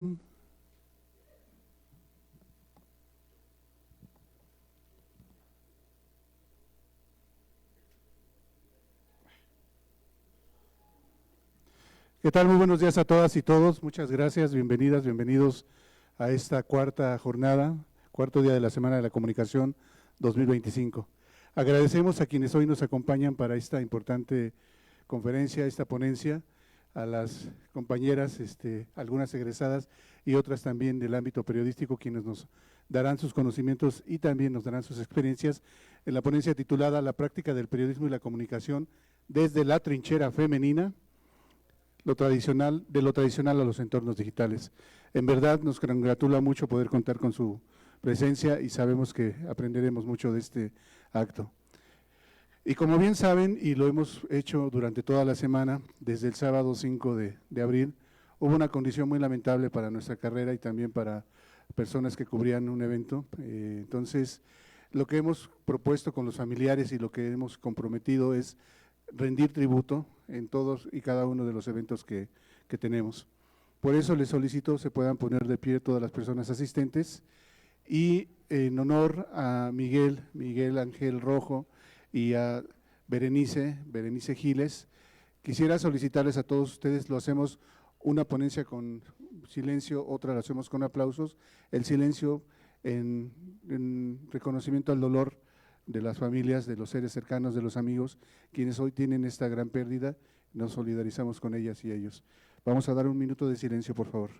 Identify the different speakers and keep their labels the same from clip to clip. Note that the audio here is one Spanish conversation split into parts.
Speaker 1: ¿Qué tal? Muy buenos días a todas y todos. Muchas gracias, bienvenidas, bienvenidos a esta cuarta jornada, cuarto día de la Semana de la Comunicación 2025. Agradecemos a quienes hoy nos acompañan para esta importante conferencia, esta ponencia, a las compañeras, algunas egresadas y otras también del ámbito periodístico, quienes nos darán sus conocimientos y también nos darán sus experiencias en la ponencia titulada La práctica del periodismo y la comunicación desde la trinchera femenina, de lo tradicional a los entornos digitales. En verdad nos congratula mucho poder contar con su presencia y sabemos que aprenderemos mucho de este acto. Y como bien saben, y lo hemos hecho durante toda la semana, desde el sábado 5 de abril, hubo una condición muy lamentable para nuestra carrera y también para personas que cubrían un evento. Entonces, lo que hemos propuesto con los familiares y lo que hemos comprometido es rendir tributo en todos y cada uno de los eventos que tenemos. Por eso les solicito se puedan poner de pie todas las personas asistentes y en honor a Miguel Ángel Rojo y a Berenice Giles, quisiera solicitarles a todos ustedes, lo hacemos una ponencia con silencio, otra la hacemos con aplausos, el silencio en reconocimiento al dolor de las familias, de los seres cercanos, de los amigos, quienes hoy tienen esta gran pérdida, nos solidarizamos con ellas y ellos. Vamos a dar un minuto de silencio, por favor.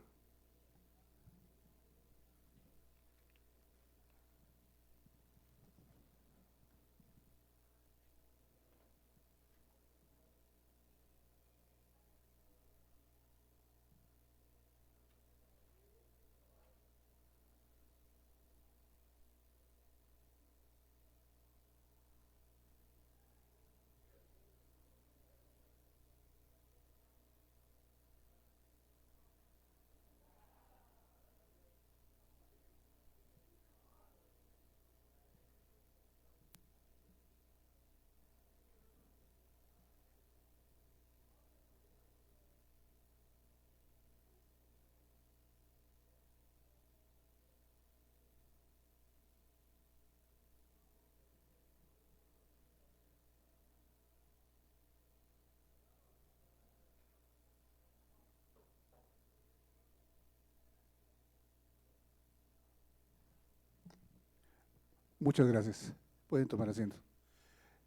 Speaker 1: Muchas gracias. Pueden tomar asiento.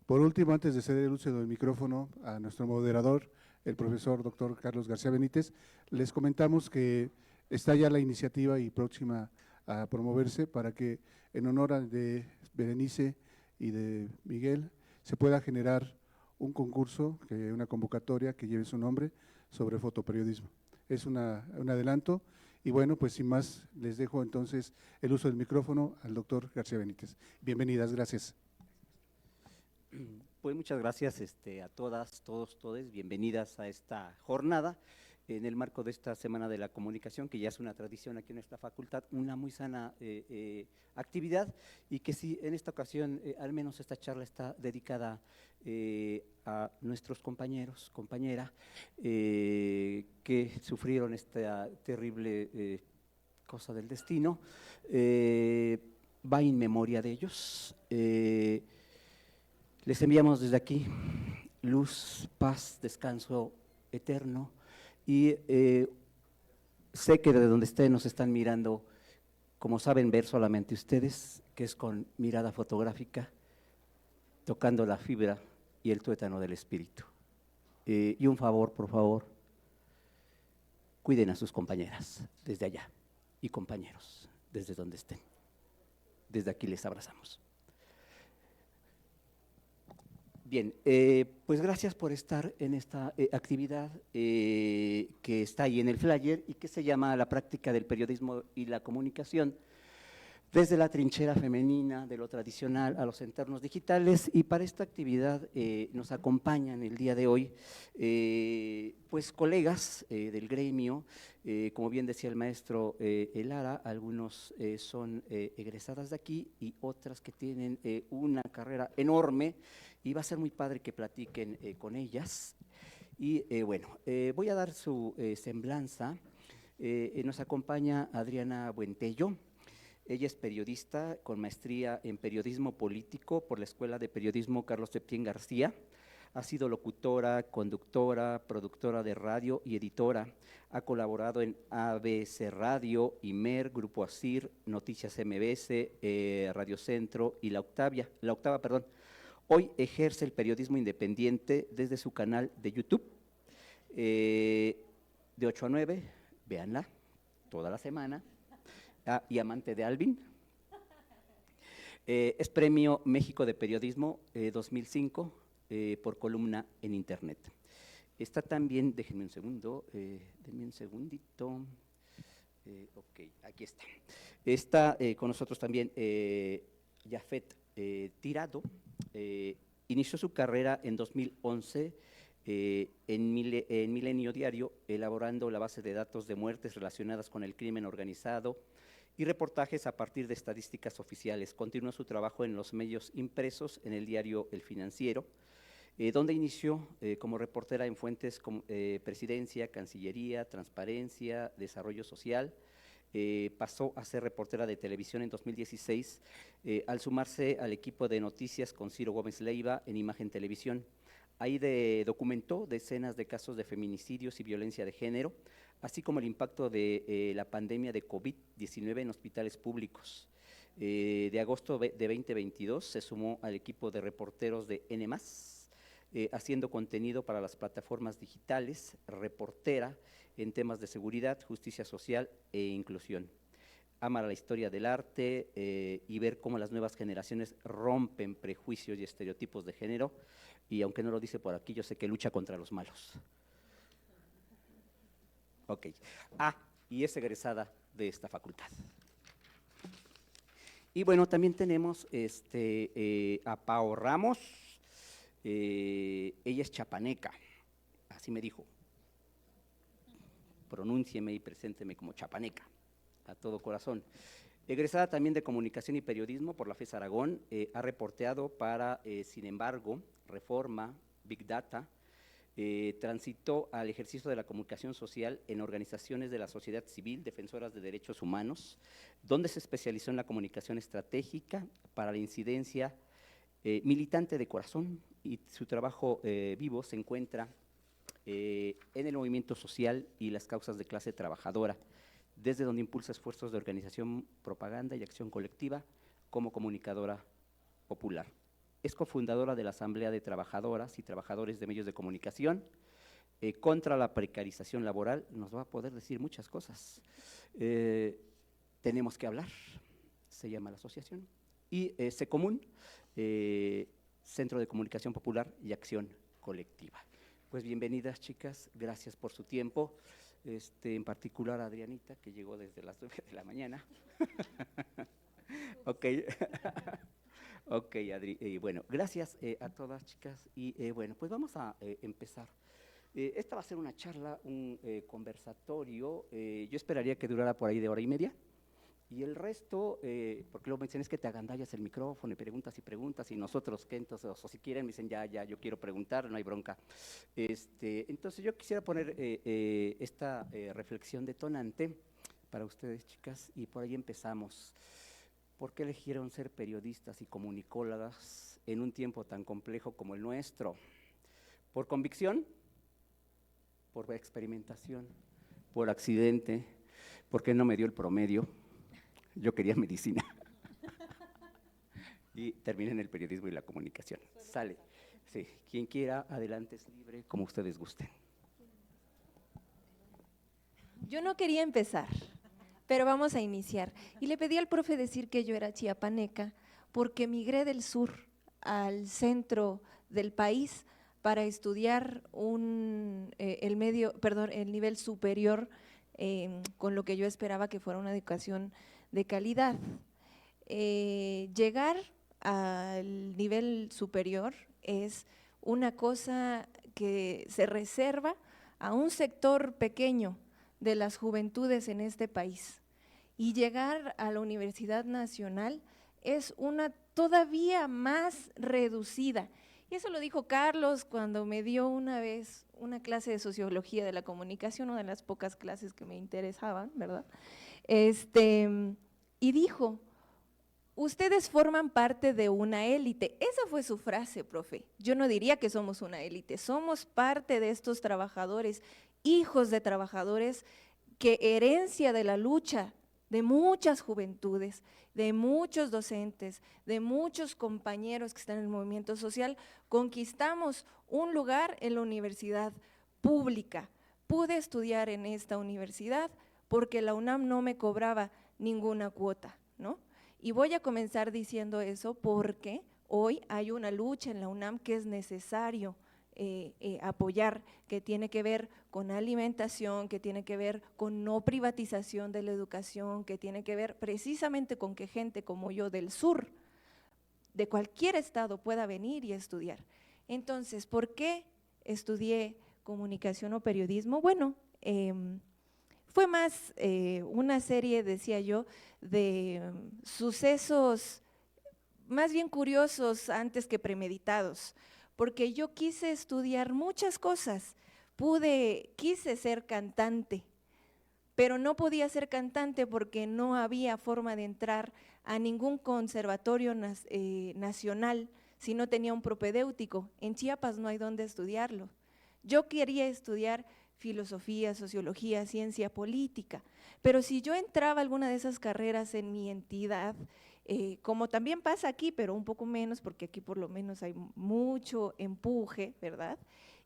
Speaker 1: Por último, antes de ceder el uso del micrófono a nuestro moderador, el profesor doctor Carlos García Benítez, les comentamos que está ya la iniciativa y próxima a promoverse para que en honor de Berenice y de Miguel se pueda generar un concurso, una convocatoria que lleve su nombre sobre fotoperiodismo. Es un adelanto y bueno, pues sin más les dejo entonces el uso del micrófono al doctor García Benítez. Bienvenidas, gracias.
Speaker 2: Pues muchas gracias a todas, todos, todes, bienvenidas a esta jornada en el marco de esta Semana de la Comunicación, que ya es una tradición aquí en nuestra facultad, una muy sana actividad y que sí, en esta ocasión, al menos esta charla está dedicada a nuestros compañeros, compañera, que sufrieron esta terrible cosa del destino, va en memoria de ellos. Les enviamos desde aquí luz, paz, descanso eterno y sé que de donde estén nos están mirando, como saben ver solamente ustedes, que es con mirada fotográfica, tocando la fibra y el tuétano del espíritu. Y un favor, por favor, cuiden a sus compañeras desde allá y compañeros desde donde estén. Desde aquí les abrazamos. Bien, pues gracias por estar en esta actividad que está ahí en el flyer y que se llama La práctica del periodismo y la comunicación desde la trinchera femenina, de lo tradicional a los entornos digitales. Y para esta actividad nos acompañan el día de hoy pues colegas del gremio, como bien decía el maestro Lara, algunos son egresadas de aquí y otras que tienen una carrera enorme y va a ser muy padre que platiquen con ellas. Y bueno, voy a dar su semblanza Nos acompaña Adriana Buentello. Ella es periodista con maestría en periodismo político por la Escuela de Periodismo Carlos Septién García. Ha sido locutora, conductora, productora de radio y editora. Ha colaborado en ABC Radio, Imer, Grupo ASIR, Noticias MBS, Radio Centro y La Octava. Hoy ejerce el periodismo independiente desde su canal de YouTube. De 8 a 9, véanla, toda la semana. Y amante de Alvin. Es Premio México de Periodismo 2005 por columna en Internet. Está también, déjenme un segundo, denme un segundito. Ok, aquí está. Está con nosotros también Jafet Tirado. Inició su carrera en 2011 en Milenio Diario, elaborando la base de datos de muertes relacionadas con el crimen organizado y reportajes a partir de estadísticas oficiales. Continuó su trabajo en los medios impresos, en el diario El Financiero, donde inició como reportera en fuentes como Presidencia, Cancillería, Transparencia, Desarrollo Social. Pasó a ser reportera de televisión en 2016 al sumarse al equipo de noticias con Ciro Gómez Leiva en Imagen Televisión. Ahí documentó decenas de casos de feminicidios y violencia de género, así como el impacto de la pandemia de COVID-19 en hospitales públicos. De agosto de 2022 se sumó al equipo de reporteros de N+, haciendo contenido para las plataformas digitales, reportera en temas de seguridad, justicia social e inclusión. Ama la historia del arte y ver cómo las nuevas generaciones rompen prejuicios y estereotipos de género, y aunque no lo dice por aquí, yo sé que lucha contra los malos. Ok. Y es egresada de esta facultad. Y bueno, también tenemos a Pao Ramos. Ella es chapaneca, así me dijo. Pronúncieme y presénteme como chapaneca, a todo corazón. Egresada también de Comunicación y Periodismo por la FES Aragón, ha reporteado para, sin embargo, Reforma, Big Data, transitó al ejercicio de la comunicación social en organizaciones de la sociedad civil, defensoras de derechos humanos, donde se especializó en la comunicación estratégica para la incidencia militante de corazón, y su trabajo vivo se encuentra en el movimiento social y las causas de clase trabajadora, desde donde impulsa esfuerzos de organización, propaganda y acción colectiva como comunicadora popular. Es cofundadora de la Asamblea de Trabajadoras y Trabajadores de Medios de Comunicación contra la precarización laboral. Nos va a poder decir muchas cosas. Tenemos que hablar, se llama la asociación. Y Secomún, Centro de Comunicación Popular y Acción Colectiva. Pues bienvenidas, chicas, gracias por su tiempo. En particular a Adrianita, que llegó desde las 9 de la mañana. Ok. Ok, Adri. Bueno, gracias a todas, chicas. Y bueno, pues vamos a empezar. Esta va a ser una charla, un conversatorio. Yo esperaría que durara por ahí de hora y media. Y el resto, porque luego me dicen, es que te agandallas el micrófono y preguntas, y nosotros, ¿qué? Entonces, o si quieren, me dicen, ya, yo quiero preguntar, no hay bronca. Entonces, yo quisiera poner esta reflexión detonante para ustedes, chicas, y por ahí empezamos. ¿Por qué eligieron ser periodistas y comunicólogas en un tiempo tan complejo como el nuestro? ¿Por convicción? ¿Por experimentación? ¿Por accidente? ¿Por qué no me dio el promedio? Yo quería medicina. Y terminé en el periodismo y la comunicación. Sale. Sí, quien quiera, adelante, es libre, como ustedes gusten.
Speaker 3: Yo no quería empezar, pero vamos a iniciar. Y le pedí al profe decir que yo era chiapaneca porque migré del sur al centro del país para estudiar el nivel superior con lo que yo esperaba que fuera una educación de calidad. Llegar al nivel superior es una cosa que se reserva a un sector pequeño de las juventudes en este país, y llegar a la Universidad Nacional es una todavía más reducida, Y eso lo dijo Carlos cuando me dio una vez una clase de sociología de la comunicación, una de las pocas clases que me interesaban, ¿verdad? Y dijo, ustedes forman parte de una élite. Esa fue su frase, profe. Yo no diría que somos una élite, somos parte de estos trabajadores, hijos de trabajadores, que herencia de la lucha de muchas juventudes, de muchos docentes, de muchos compañeros que están en el movimiento social, conquistamos un lugar en la universidad pública. Pude estudiar en esta universidad porque la UNAM no me cobraba ninguna cuota, ¿no? Y voy a comenzar diciendo eso porque hoy hay una lucha en la UNAM que es necesario apoyar, que tiene que ver con alimentación, que tiene que ver con no privatización de la educación, que tiene que ver precisamente con que gente como yo del sur, de cualquier estado, pueda venir y estudiar. Entonces, ¿por qué estudié comunicación o periodismo? Bueno, fue más una serie, decía yo, de sucesos más bien curiosos antes que premeditados, porque yo quise estudiar muchas cosas, quise ser cantante, pero no podía ser cantante porque no había forma de entrar a ningún conservatorio nacional si no tenía un propedéutico. En Chiapas no hay dónde estudiarlo. Yo quería estudiar filosofía, sociología, ciencia política, pero si yo entraba a alguna de esas carreras en mi entidad, como también pasa aquí, pero un poco menos, porque aquí por lo menos hay mucho empuje, ¿verdad?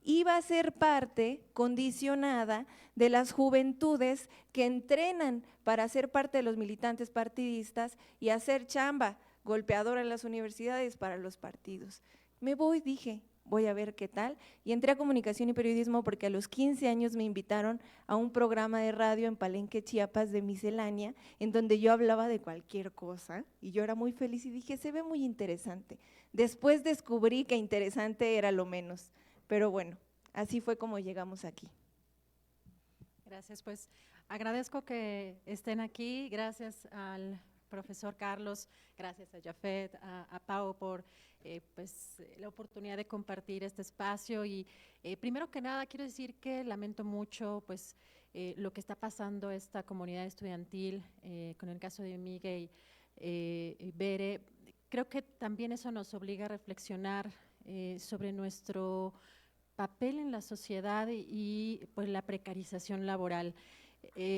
Speaker 3: Iba a ser parte condicionada de las juventudes que entrenan para ser parte de los militantes partidistas y hacer chamba golpeadora en las universidades para los partidos. Me voy, dije, voy a ver qué tal, y entré a comunicación y periodismo porque a los 15 años me invitaron a un programa de radio en Palenque, Chiapas, de miscelánea, en donde yo hablaba de cualquier cosa, y yo era muy feliz y dije, se ve muy interesante. Después descubrí que interesante era lo menos, pero bueno, así fue como llegamos aquí.
Speaker 4: Gracias, pues agradezco que estén aquí, gracias al profesor Carlos, gracias a Jafet, a Pau por la oportunidad de compartir este espacio y primero que nada quiero decir que lamento mucho pues lo que está pasando esta comunidad estudiantil con el caso de Miguel y Bere. Creo que también eso nos obliga a reflexionar sobre nuestro papel en la sociedad y pues la precarización laboral.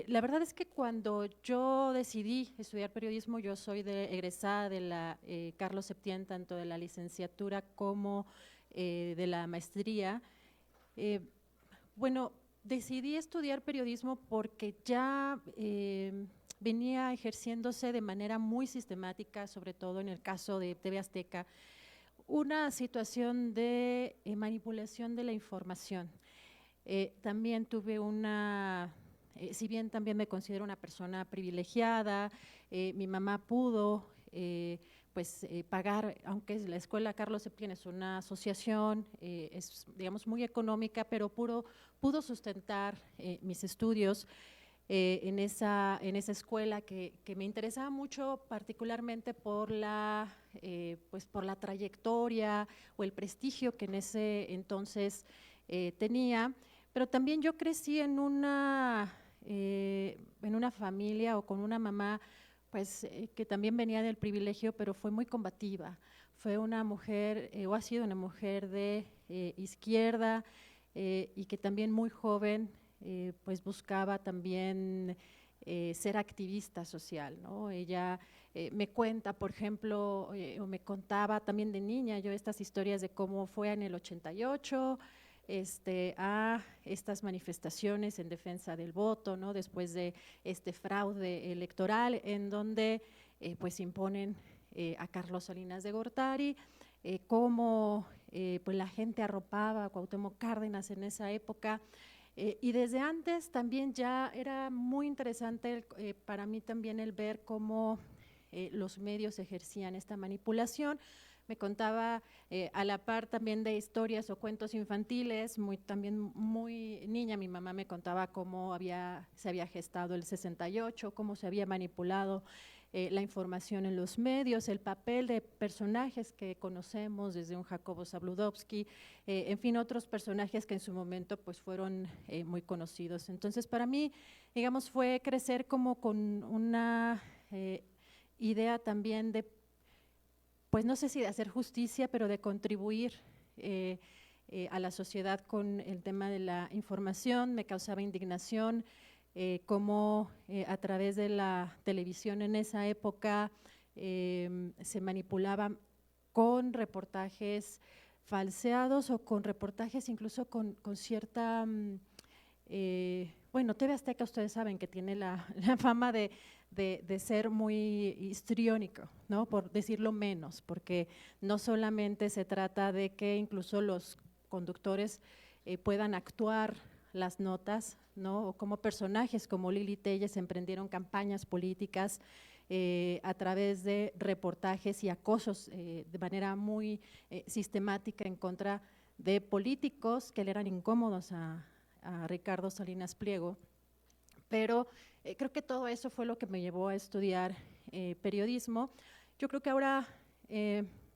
Speaker 4: La verdad es que cuando yo decidí estudiar periodismo, yo soy egresada de la Carlos Septién, tanto de la licenciatura como de la maestría. Bueno, decidí estudiar periodismo porque ya venía ejerciéndose de manera muy sistemática, sobre todo en el caso de TV Azteca, una situación de manipulación de la información. También tuve si bien también me considero una persona privilegiada, mi mamá pudo pagar, aunque la escuela Carlos Septién es una asociación, es digamos muy económica, pero pudo sustentar mis estudios en esa escuela que me interesaba mucho, particularmente por por la trayectoria o el prestigio que en ese entonces tenía, pero también yo crecí en una familia o con una mamá que también venía del privilegio, pero fue muy combativa. Fue una mujer, o ha sido una mujer de izquierda y que también muy joven pues buscaba también ser activista social, ¿no? Ella me cuenta, por ejemplo, o me contaba también de niña, yo estas historias de cómo fue en el 88 a estas manifestaciones en defensa del voto, ¿no? Después de este fraude electoral en donde pues imponen a Carlos Salinas de Gortari, cómo pues la gente arropaba a Cuauhtémoc Cárdenas en esa época. Y desde antes también ya era muy interesante para mí también el ver cómo los medios ejercían esta manipulación. Me contaba a la par también de historias o cuentos infantiles, también muy niña, mi mamá me contaba cómo se había gestado el 68, cómo se había manipulado la información en los medios, el papel de personajes que conocemos desde un Jacobo Zabludovsky, en fin, otros personajes que en su momento pues fueron muy conocidos. Entonces para mí, digamos, fue crecer como con una idea también de, pues no sé si de hacer justicia, pero de contribuir a la sociedad con el tema de la información. Me causaba indignación cómo a través de la televisión en esa época se manipulaba con reportajes falseados o con reportajes incluso con cierta… bueno, TV Azteca ustedes saben que tiene la fama de ser muy histriónico, ¿no? Por decirlo menos, porque no solamente se trata de que incluso los conductores puedan actuar las notas, ¿no? O como personajes como Lili Telles emprendieron campañas políticas a través de reportajes y acosos de manera muy sistemática en contra de políticos que le eran incómodos a Ricardo Salinas Pliego, pero creo que todo eso fue lo que me llevó a estudiar periodismo. Yo creo que ahora,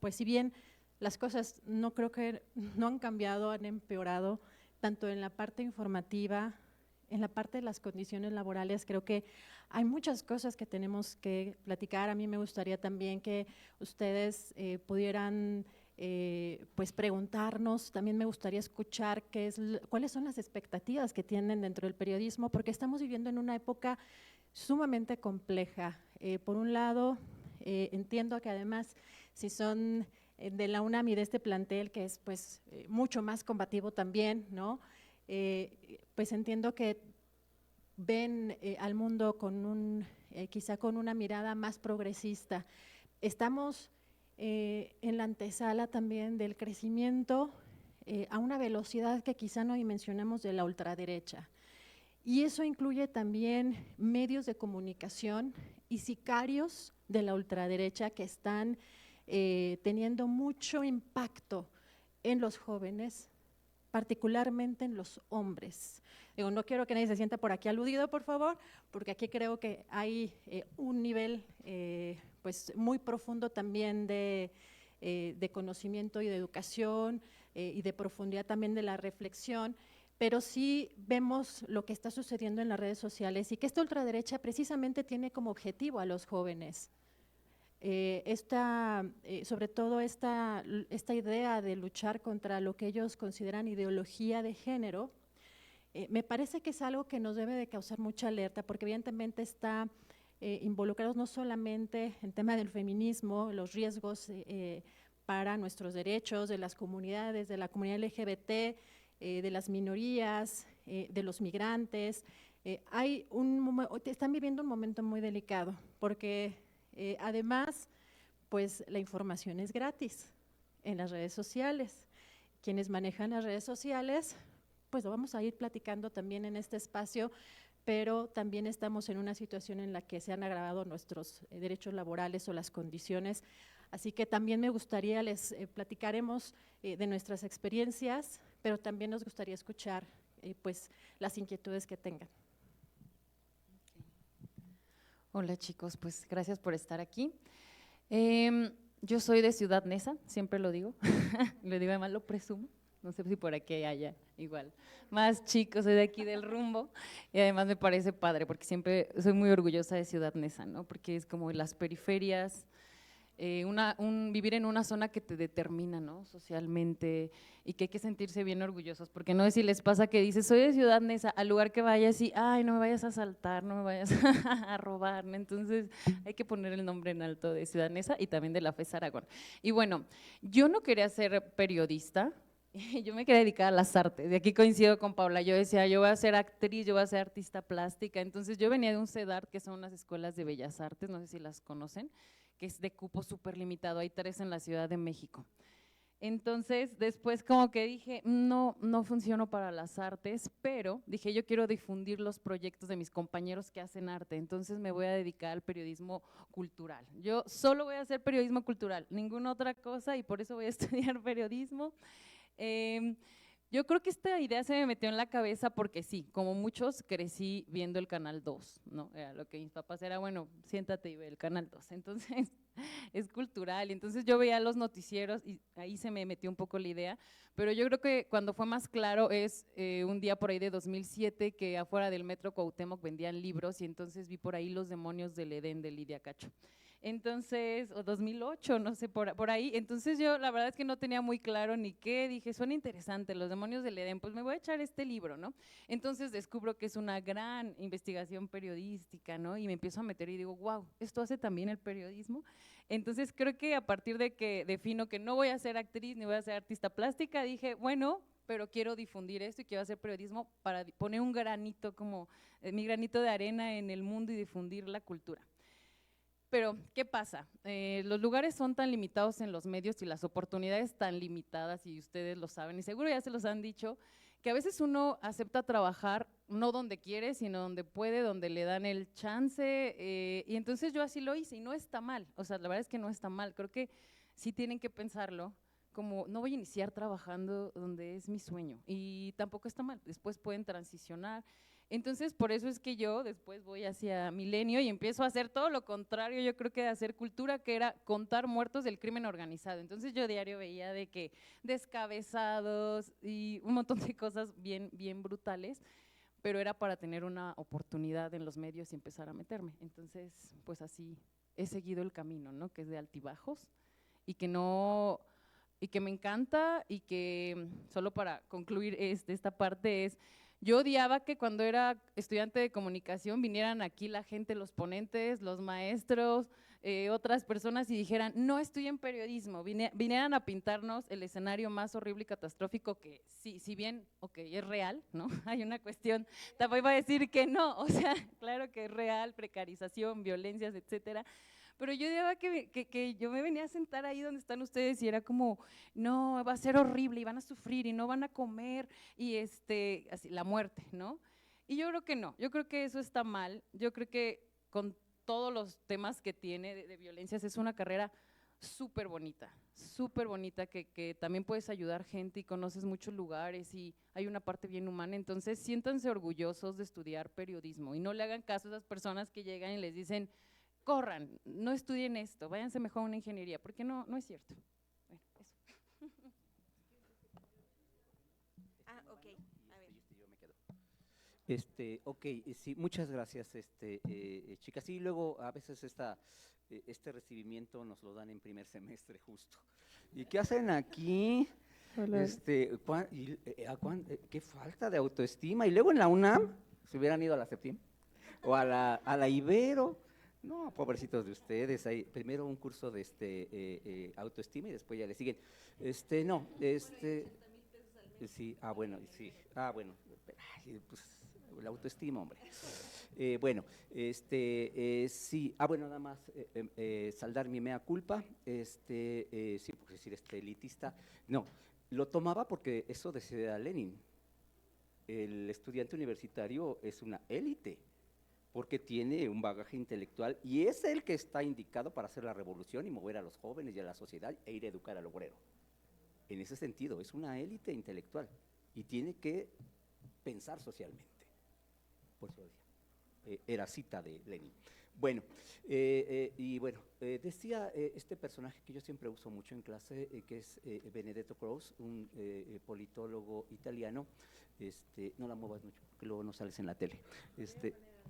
Speaker 4: pues si bien las cosas no creo que no han cambiado, han empeorado, tanto en la parte informativa, en la parte de las condiciones laborales, creo que hay muchas cosas que tenemos que platicar. A mí me gustaría también que ustedes pudieran pues preguntarnos, también me gustaría escuchar cuáles son las expectativas que tienen dentro del periodismo, porque estamos viviendo en una época sumamente compleja. Por un lado, entiendo que además si son de la UNAM y de este plantel que es pues mucho más combativo también, ¿no? Pues entiendo que ven al mundo con quizá con una mirada más progresista. Estamos en la antesala también del crecimiento a una velocidad que quizá no dimensionamos de la ultraderecha. Y eso incluye también medios de comunicación y sicarios de la ultraderecha que están teniendo mucho impacto en los jóvenes, particularmente en los hombres. Digo, no quiero que nadie se sienta por aquí aludido, por favor, porque aquí creo que hay un nivel pues muy profundo también de conocimiento y de educación y de profundidad también de la reflexión, pero sí vemos lo que está sucediendo en las redes sociales y que esta ultraderecha precisamente tiene como objetivo a los jóvenes. Sobre todo esta idea de luchar contra lo que ellos consideran ideología de género, me parece que es algo que nos debe de causar mucha alerta, porque evidentemente está involucrados no solamente en tema del feminismo, los riesgos para nuestros derechos, de las comunidades, de la comunidad LGBT, de las minorías, de los migrantes. Están viviendo un momento muy delicado, porque además, pues la información es gratis en las redes sociales. Quienes manejan las redes sociales, pues lo vamos a ir platicando también en este espacio, pero también estamos en una situación en la que se han agravado nuestros derechos laborales o las condiciones. Así que también me gustaría, les platicaremos de nuestras experiencias, pero también nos gustaría escuchar pues las inquietudes que tengan.
Speaker 5: Hola chicos, pues gracias por estar aquí. Yo soy de Ciudad Neza, siempre lo digo, lo digo además lo presumo, no sé si por aquí haya igual más chicos, soy de aquí del Rumbo y además me parece padre porque siempre soy muy orgullosa de Ciudad Neza, ¿no? Porque es como las periferias, vivir en una zona que te determina, ¿no? Socialmente y que hay que sentirse bien orgullosos, porque no es si les pasa que dices, soy de Ciudad Neza, al lugar que vayas y, ay, no me vayas a asaltar, no me vayas a robar, ¿no? Entonces hay que poner el nombre en alto de Ciudad Neza y también de la FES Aragón. Y bueno, yo no quería ser periodista, yo me quería dedicar a las artes, de aquí coincido con Paula, yo decía, yo voy a ser actriz, yo voy a ser artista plástica, entonces yo venía de un CEDART, que son unas escuelas de bellas artes, no sé si las conocen, que es de cupo súper limitado, hay 3 en la Ciudad de México. Entonces, después como que dije, no funciono para las artes, pero dije, yo quiero difundir los proyectos de mis compañeros que hacen arte, entonces me voy a dedicar al periodismo cultural. Yo solo voy a hacer periodismo cultural, ninguna otra cosa, y por eso voy a estudiar periodismo. Yo creo que esta idea se me metió en la cabeza porque sí, como muchos crecí viendo el Canal 2, ¿no? Era lo que mis papás era, bueno, siéntate y ve el Canal 2. Entonces, es cultural. Y entonces yo veía los noticieros y ahí se me metió un poco la idea. Pero yo creo que cuando fue más claro es un día por ahí de 2007 que afuera del Metro Cuauhtémoc vendían libros y entonces vi por ahí Los demonios del Edén de Lidia Cacho. Entonces, o 2008, no sé, por ahí. Entonces yo la verdad es que no tenía muy claro ni qué, dije, suena interesante, Los demonios del Edén, pues me voy a echar este libro, ¿no? Entonces descubro que es una gran investigación periodística, ¿no? Y me empiezo a meter y digo, wow, ¿esto hace también el periodismo? Entonces creo que a partir de que defino que no voy a ser actriz ni voy a ser artista plástica, dije, bueno, pero quiero difundir esto y quiero hacer periodismo para poner un granito, como mi granito de arena en el mundo y difundir la cultura. Pero, ¿qué pasa? Los lugares son tan limitados en los medios y las oportunidades tan limitadas, y ustedes lo saben, y seguro ya se los han dicho, que a veces uno acepta trabajar no donde quiere, sino donde puede, donde le dan el chance, y entonces yo así lo hice, y no está mal, o sea, la verdad es que no está mal, creo que sí tienen que pensarlo, como no voy a iniciar trabajando donde es mi sueño, y tampoco está mal, después pueden transicionar. Entonces, por eso es que yo después voy hacia Milenio y empiezo a hacer todo lo contrario, yo creo que de hacer cultura, que era contar muertos del crimen organizado. Entonces yo diario veía de que descabezados y un montón de cosas bien, bien brutales, pero era para tener una oportunidad en los medios y empezar a meterme. Entonces, pues así he seguido el camino, ¿no? Que es de altibajos y que no… y que me encanta y que, solo para concluir esta parte es, yo odiaba que cuando era estudiante de comunicación vinieran aquí la gente, los ponentes, los maestros, otras personas y dijeran, no estudien periodismo, vinieran a pintarnos el escenario más horrible y catastrófico que sí, si bien, ok, es real, ¿no? Hay una cuestión, tampoco iba a decir que no, o sea, claro que es real, precarización, violencias, etcétera, pero yo diría que yo me venía a sentar ahí donde están ustedes y era como, no, va a ser horrible y van a sufrir y no van a comer y así, la muerte, ¿no? Y yo creo que no, yo creo que eso está mal, yo creo que con todos los temas que tiene de violencias es una carrera súper bonita, que también puedes ayudar gente y conoces muchos lugares y hay una parte bien humana, entonces siéntanse orgullosos de estudiar periodismo y no le hagan caso a esas personas que llegan y les dicen, corran, no estudien esto, váyanse mejor a una ingeniería, porque no, no es cierto. Bueno, eso.
Speaker 3: Ah, ok, a ver.
Speaker 2: Yo me quedo. Ok, sí, muchas gracias, chicas. Sí, luego a veces este recibimiento nos lo dan en primer semestre justo. ¿Y qué hacen aquí? Qué falta de autoestima. Y luego en la UNAM, se hubieran ido a la CEPTIM o a la Ibero. No, pobrecitos de ustedes, hay primero un curso de autoestima y después ya le siguen. No, sí, bueno, sí, bueno, ay, pues la autoestima, hombre. Bueno, sí, bueno, nada más saldar mi mea culpa, sí, porque decir elitista, no, lo tomaba porque eso decía Lenin, el estudiante universitario es una élite, porque tiene un bagaje intelectual y es el que está indicado para hacer la revolución y mover a los jóvenes y a la sociedad e ir a educar al obrero. En ese sentido, es una élite intelectual y tiene que pensar socialmente. Por eso era cita de Lenin. Bueno, decía este personaje que yo siempre uso mucho en clase, que es Benedetto Croce, un politólogo italiano. No la muevas mucho, porque luego no sales en la tele.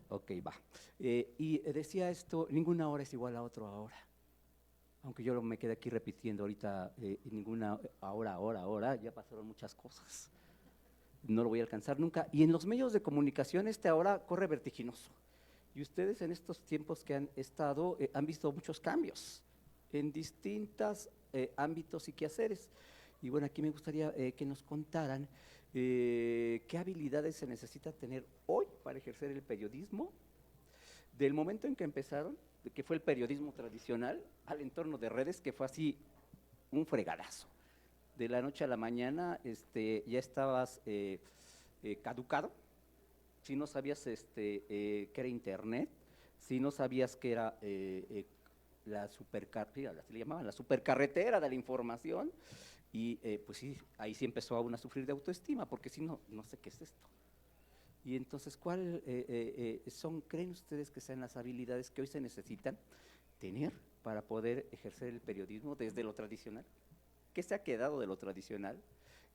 Speaker 2: Ok, va. Y decía esto, ninguna hora es igual a otra hora. Aunque yo me quedé aquí repitiendo ahorita, ninguna hora, ya pasaron muchas cosas. No lo voy a alcanzar nunca. Y en los medios de comunicación ahora corre vertiginoso. Y ustedes en estos tiempos que han estado, han visto muchos cambios en distintos ámbitos y quehaceres. Y bueno, aquí me gustaría que nos contaran qué habilidades se necesita tener hoy para ejercer el periodismo, del momento en que empezaron, que fue el periodismo tradicional, al entorno de redes, que fue así un fregadazo. De la noche a la mañana ya estabas caducado, si no sabías qué era internet, si no sabías qué era se le llamaban la supercarretera de la información, Y pues sí, ahí sí empezó aún a sufrir de autoestima, porque si no, no sé qué es esto. Y entonces, creen ustedes que sean las habilidades que hoy se necesitan tener para poder ejercer el periodismo desde lo tradicional? ¿Qué se ha quedado de lo tradicional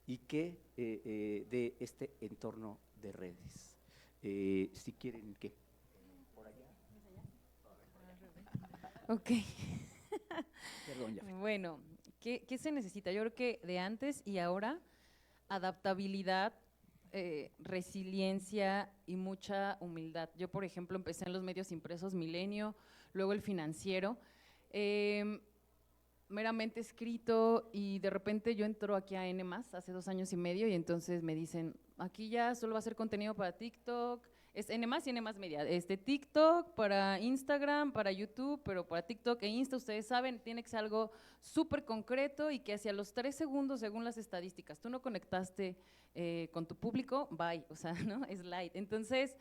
Speaker 2: y qué de este entorno de redes? Si quieren, ¿qué? ¿Por allá?
Speaker 5: Ok.
Speaker 2: Perdón, ya.
Speaker 5: Bueno, ¿qué se necesita? Yo creo que de antes y ahora, adaptabilidad, resiliencia y mucha humildad. Yo, por ejemplo, empecé en los medios impresos Milenio, luego el Financiero, meramente escrito, y de repente yo entro aquí a N+, hace 2 años y medio, y entonces me dicen, aquí ya solo va a ser contenido para TikTok, es N+ y N+ Media, TikTok, para Instagram, para YouTube, pero para TikTok e Insta, ustedes saben, tiene que ser algo súper concreto y que hacia los 3 segundos, según las estadísticas, tú no conectaste con tu público, bye, o sea, ¿no? Es light. Entonces,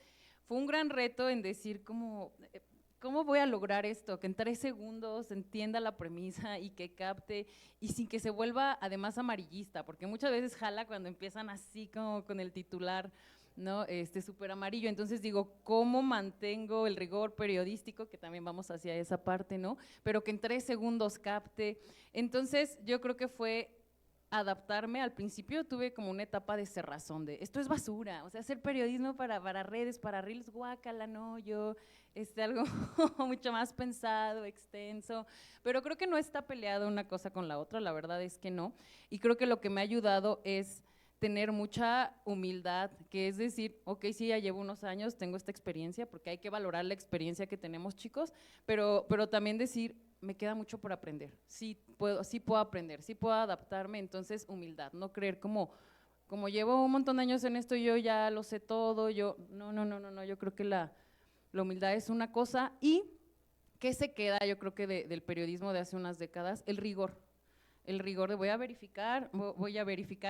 Speaker 5: fue un gran reto en decir ¿cómo voy a lograr esto? Que en 3 segundos entienda la premisa y que capte, y sin que se vuelva además amarillista, porque muchas veces jala cuando empiezan así como con el titular, ¿no? Súper amarillo. Entonces digo, ¿cómo mantengo el rigor periodístico? Que también vamos hacia esa parte, ¿no? Pero que en 3 segundos capte. Entonces yo creo que fue adaptarme. Al principio tuve como una etapa de cerrazón, de esto es basura, o sea, hacer periodismo para redes, para reels, guácala, no, yo, algo mucho más pensado, extenso, pero creo que no está peleada una cosa con la otra, la verdad es que no, y creo que lo que me ha ayudado es tener mucha humildad, que es decir, ok, sí, ya llevo unos años, tengo esta experiencia, porque hay que valorar la experiencia que tenemos, chicos, pero también decir, me queda mucho por aprender, sí puedo aprender, sí puedo adaptarme, entonces humildad, no creer como llevo un montón de años en esto, yo ya lo sé todo, no, yo creo que la humildad es una cosa. Y ¿qué se queda? Yo creo que del periodismo de hace unas décadas, el rigor de voy a verificar,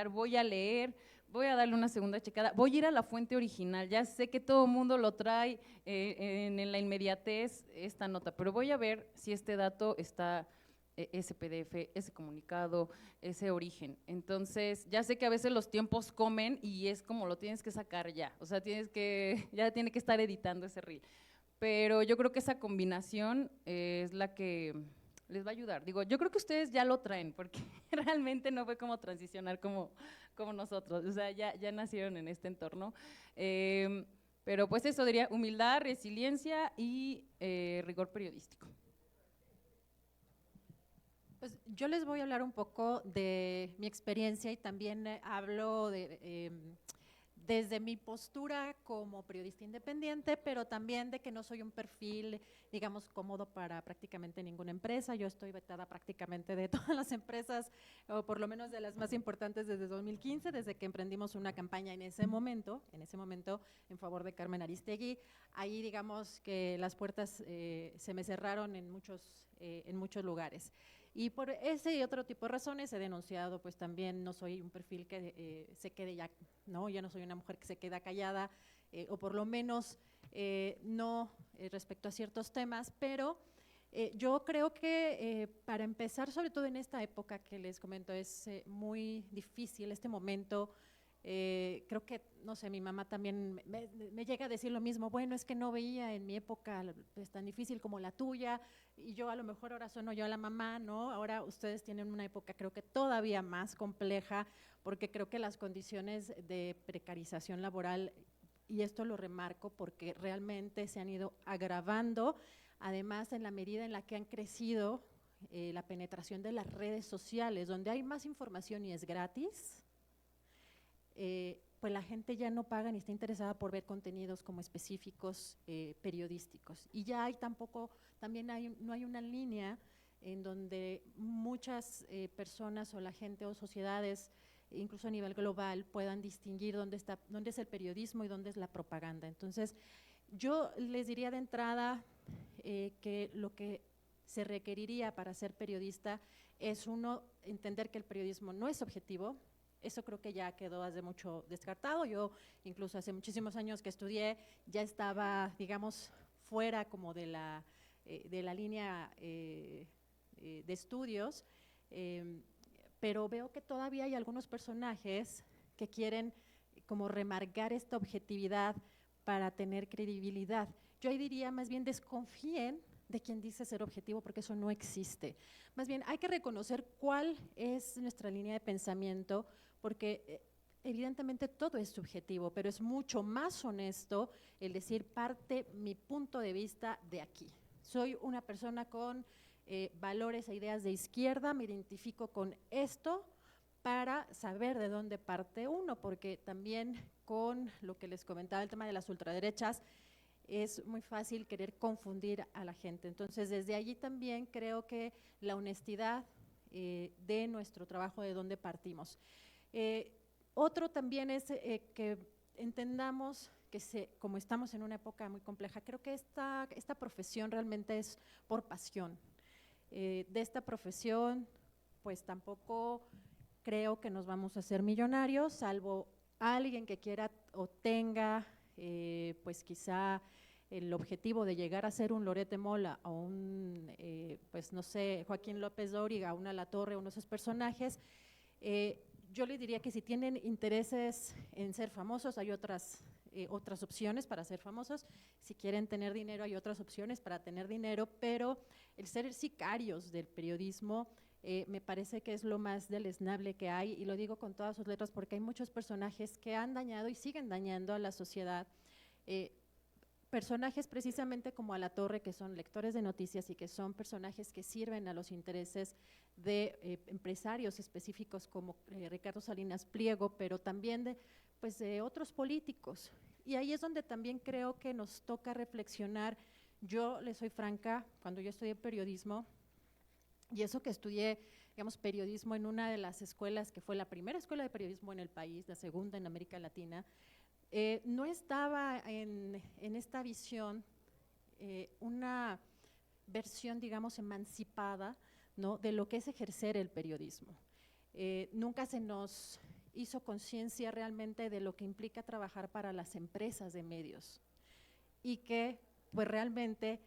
Speaker 5: voy a leer, voy a darle una segunda checada, voy a ir a la fuente original, ya sé que todo el mundo lo trae en la inmediatez esta nota, pero voy a ver si este dato está, ese PDF, ese comunicado, ese origen. Entonces, ya sé que a veces los tiempos comen y es como lo tienes que sacar ya, o sea, ya tiene que estar editando ese reel. Pero yo creo que esa combinación es la que les va a ayudar. Digo, yo creo que ustedes ya lo traen, porque realmente no fue como transicionar como nosotros, o sea, ya nacieron en este entorno. Pero pues eso diría, humildad, resiliencia y rigor periodístico.
Speaker 4: Pues yo les voy a hablar un poco de mi experiencia y también hablo desde mi postura como periodista independiente, pero también de que no soy un perfil, digamos, cómodo para prácticamente ninguna empresa. Yo estoy vetada prácticamente de todas las empresas, o por lo menos de las más importantes desde 2015, desde que emprendimos una campaña en ese momento en favor de Carmen Aristegui. Ahí digamos que las puertas se me cerraron en muchos lugares. Y por ese y otro tipo de razones he denunciado, pues también no soy un perfil que se quede ya, ¿no? Yo no soy una mujer que se queda callada, o por lo menos no respecto a ciertos temas, pero yo creo que para empezar, sobre todo en esta época que les comento, es muy difícil este momento. Creo que, no sé, mi mamá también me llega a decir lo mismo, bueno, es que no veía en mi época pues, tan difícil como la tuya, y yo a lo mejor ahora sono yo la mamá, ¿no? Ahora ustedes tienen una época creo que todavía más compleja, porque creo que las condiciones de precarización laboral, y esto lo remarco porque realmente se han ido agravando, además en la medida en la que han crecido la penetración de las redes sociales, donde hay más información y es gratis. Pues la gente ya no paga ni está interesada por ver contenidos como específicos periodísticos. Y ya no hay una línea en donde muchas personas o la gente o sociedades, incluso a nivel global, puedan distinguir dónde es el periodismo y dónde es la propaganda. Entonces, yo les diría de entrada que lo que se requeriría para ser periodista es entender que el periodismo no es objetivo. Eso creo que ya quedó hace mucho descartado. Yo incluso hace muchísimos años que estudié ya estaba, digamos, fuera como de la línea de estudios, pero veo que todavía hay algunos personajes que quieren como remarcar esta objetividad para tener credibilidad. Yo ahí diría más bien desconfíen de quien dice ser objetivo, porque eso no existe. Más bien hay que reconocer cuál es nuestra línea de pensamiento, porque evidentemente todo es subjetivo, pero es mucho más honesto el decir parte mi punto de vista de aquí. Soy una persona con valores e ideas de izquierda, me identifico con esto, para saber de dónde parte uno, porque también con lo que les comentaba, el tema de las ultraderechas, es muy fácil querer confundir a la gente. Entonces, desde allí también creo que la honestidad de nuestro trabajo, de dónde partimos. Otro también es que entendamos que como estamos en una época muy compleja, creo que esta profesión realmente es por pasión. De esta profesión, pues tampoco creo que nos vamos a hacer millonarios, salvo alguien que quiera o tenga, pues quizá el objetivo de llegar a ser un Loret de Mola o un, pues no sé, Joaquín López Dóriga, una Latorre, uno de esos personajes. Yo les diría que si tienen intereses en ser famosos, hay otras opciones para ser famosos. Si quieren tener dinero, hay otras opciones para tener dinero, pero el ser sicarios del periodismo me parece que es lo más deleznable que hay, y lo digo con todas sus letras porque hay muchos personajes que han dañado y siguen dañando a la sociedad. Personajes precisamente como Alatorre, que son lectores de noticias y que son personajes que sirven a los intereses de empresarios específicos como Ricardo Salinas Pliego, pero también de otros políticos. Y ahí es donde también creo que nos toca reflexionar. Yo les soy franca, cuando yo estudié periodismo, y eso que estudié, digamos, periodismo en una de las escuelas que fue la primera escuela de periodismo en el país, la segunda en América Latina, no estaba en esta visión una versión, digamos, emancipada, ¿no?, de lo que es ejercer el periodismo. Nunca se nos hizo conciencia realmente de lo que implica trabajar para las empresas de medios y que pues realmente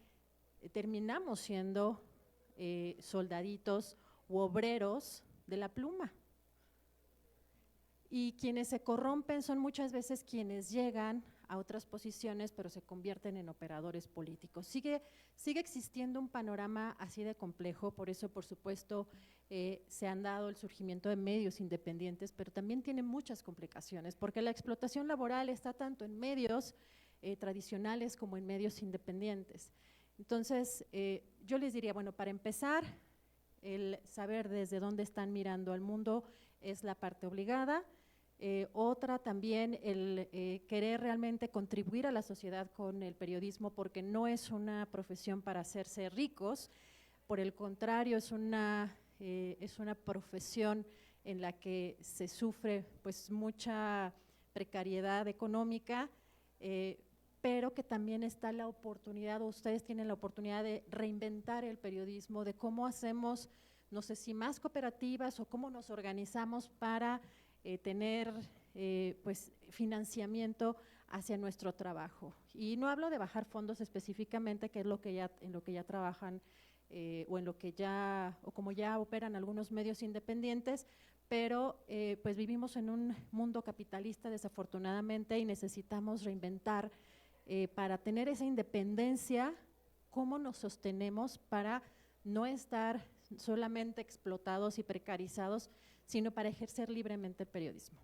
Speaker 4: terminamos siendo soldaditos u obreros de la pluma. Y quienes se corrompen son muchas veces quienes llegan a otras posiciones, pero se convierten en operadores políticos. Sigue existiendo un panorama así de complejo, por eso, por supuesto, se han dado el surgimiento de medios independientes, pero también tiene muchas complicaciones, porque la explotación laboral está tanto en medios tradicionales como en medios independientes. Entonces, yo les diría, bueno, para empezar, el saber desde dónde están mirando al mundo es la parte obligada. Otra también, el querer realmente contribuir a la sociedad con el periodismo, porque no es una profesión para hacerse ricos, por el contrario, es una profesión en la que se sufre pues mucha precariedad económica, pero que también está la oportunidad, o ustedes tienen la oportunidad de reinventar el periodismo, de cómo hacemos, no sé si más cooperativas o cómo nos organizamos para tener pues financiamiento hacia nuestro trabajo. Y no hablo de bajar fondos específicamente, que es en lo que ya trabajan o como ya operan algunos medios independientes, pero pues vivimos en un mundo capitalista desafortunadamente y necesitamos reinventar para tener esa independencia, cómo nos sostenemos para no estar solamente explotados y precarizados, sino para ejercer libremente el periodismo.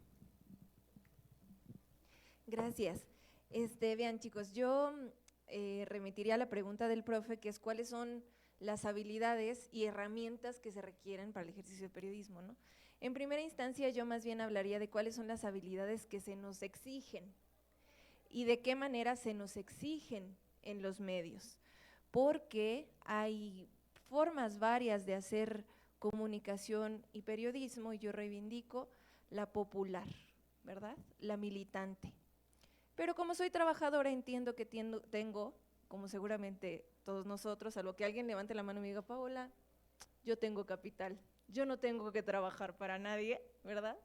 Speaker 3: Gracias. Vean, chicos, yo remitiría a la pregunta del profe, que es cuáles son las habilidades y herramientas que se requieren para el ejercicio de periodismo, ¿no? En primera instancia, yo más bien hablaría de cuáles son las habilidades que se nos exigen y de qué manera se nos exigen en los medios, porque hay formas varias de hacer comunicación y periodismo, y yo reivindico la popular, ¿verdad?, la militante. Pero como soy trabajadora, entiendo que tengo, como seguramente todos nosotros, salvo que alguien levante la mano y me diga, Paola, yo tengo capital, yo no tengo que trabajar para nadie, ¿verdad?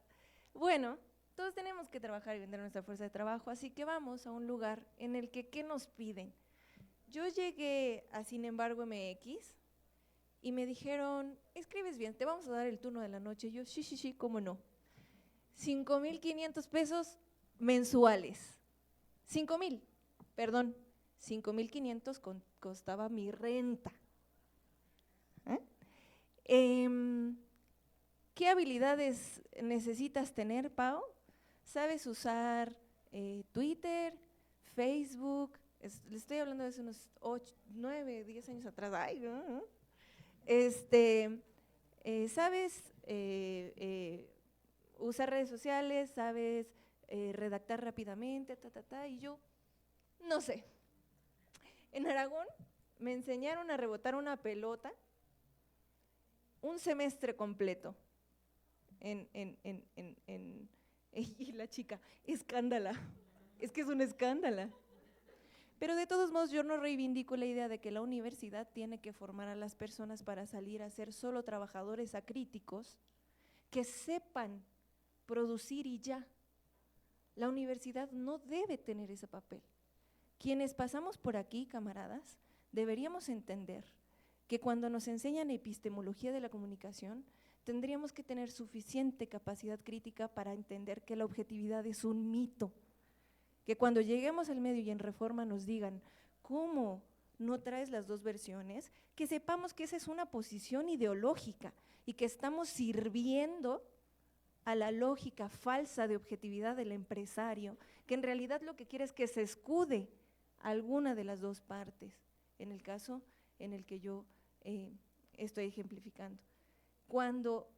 Speaker 3: Bueno, todos tenemos que trabajar y vender nuestra fuerza de trabajo, así que vamos a un lugar en el que, ¿qué nos piden? Yo llegué a Sin embargo MX y me dijeron, escribes bien, te vamos a dar el turno de la noche. Y yo, sí, cómo no. 5,500 pesos mensuales. 5,500 costaba mi renta. ¿Qué habilidades necesitas tener, Pau? ¿Sabes usar Twitter, Facebook? Le estoy hablando de hace unos 8, 9, 10 años atrás. Ay, ¿no? ¿Sabes usar redes sociales? ¿Sabes redactar rápidamente? Y yo, no sé. En Aragón me enseñaron a rebotar una pelota un semestre completo. Y la chica, escándala, es que es un escándalo. Pero de todos modos yo no reivindico la idea de que la universidad tiene que formar a las personas para salir a ser solo trabajadores acríticos que sepan producir y ya. La universidad no debe tener ese papel. Quienes pasamos por aquí, camaradas, deberíamos entender que cuando nos enseñan epistemología de la comunicación, tendríamos que tener suficiente capacidad crítica para entender que la objetividad es un mito. Que cuando lleguemos al medio y en Reforma nos digan, ¿cómo no traes las dos versiones? Que sepamos que esa es una posición ideológica y que estamos sirviendo a la lógica falsa de objetividad del empresario, que en realidad lo que quiere es que se escude alguna de las dos partes, en el caso en el que yo estoy ejemplificando. Cuando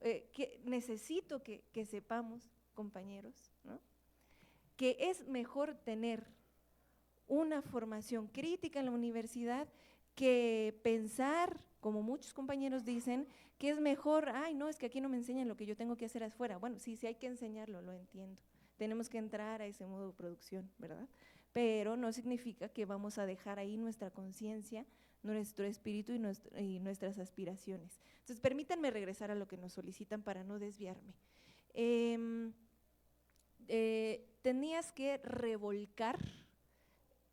Speaker 3: necesito que sepamos, compañeros, ¿no?, que es mejor tener una formación crítica en la universidad que pensar, como muchos compañeros dicen, que es mejor, ay no, es que aquí no me enseñan lo que yo tengo que hacer afuera. Bueno, sí hay que enseñarlo, lo entiendo. Tenemos que entrar a ese modo de producción, ¿verdad? Pero no significa que vamos a dejar ahí nuestra conciencia, nuestro espíritu y nuestras aspiraciones. Entonces, permítanme regresar a lo que nos solicitan para no desviarme. Tenías que revolcar,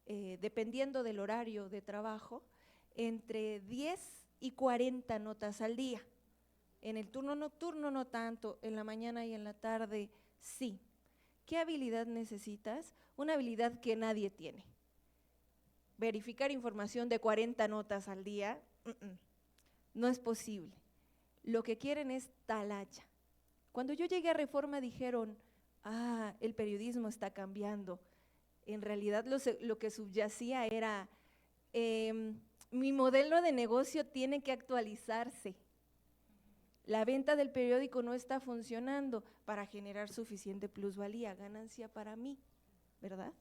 Speaker 3: dependiendo del horario de trabajo, entre 10 y 40 notas al día. En el turno nocturno no tanto, en la mañana y en la tarde sí. ¿Qué habilidad necesitas? Una habilidad que nadie tiene. Verificar información de 40 notas al día, no es posible. Lo que quieren es talacha. Cuando yo llegué a Reforma dijeron, el periodismo está cambiando. En realidad lo que subyacía era, mi modelo de negocio tiene que actualizarse. La venta del periódico no está funcionando para generar suficiente plusvalía, ganancia para mí, ¿verdad?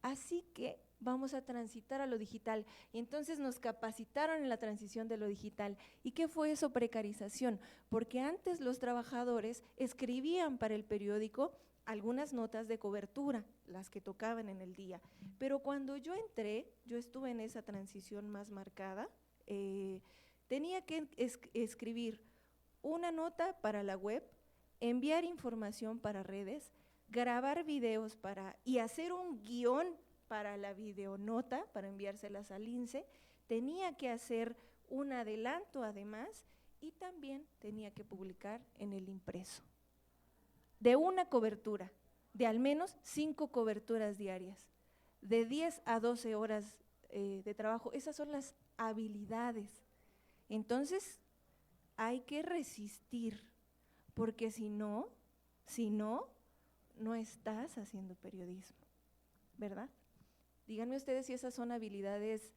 Speaker 3: Así que vamos a transitar a lo digital. Y entonces nos capacitaron en la transición de lo digital. ¿Y qué fue eso? Precarización. Porque antes los trabajadores escribían para el periódico algunas notas de cobertura, las que tocaban en el día. Pero cuando yo entré, yo estuve en esa transición más marcada, tenía que escribir una nota para la web, enviar información para redes, grabar videos y hacer un guión para la videonota, para enviárselas al INSE, tenía que hacer un adelanto además y también tenía que publicar en el impreso. De una cobertura, de al menos 5 coberturas diarias, de 10 a 12 horas de trabajo, esas son las habilidades. Entonces, hay que resistir, porque si no estás haciendo periodismo, ¿verdad? Díganme ustedes si esas son habilidades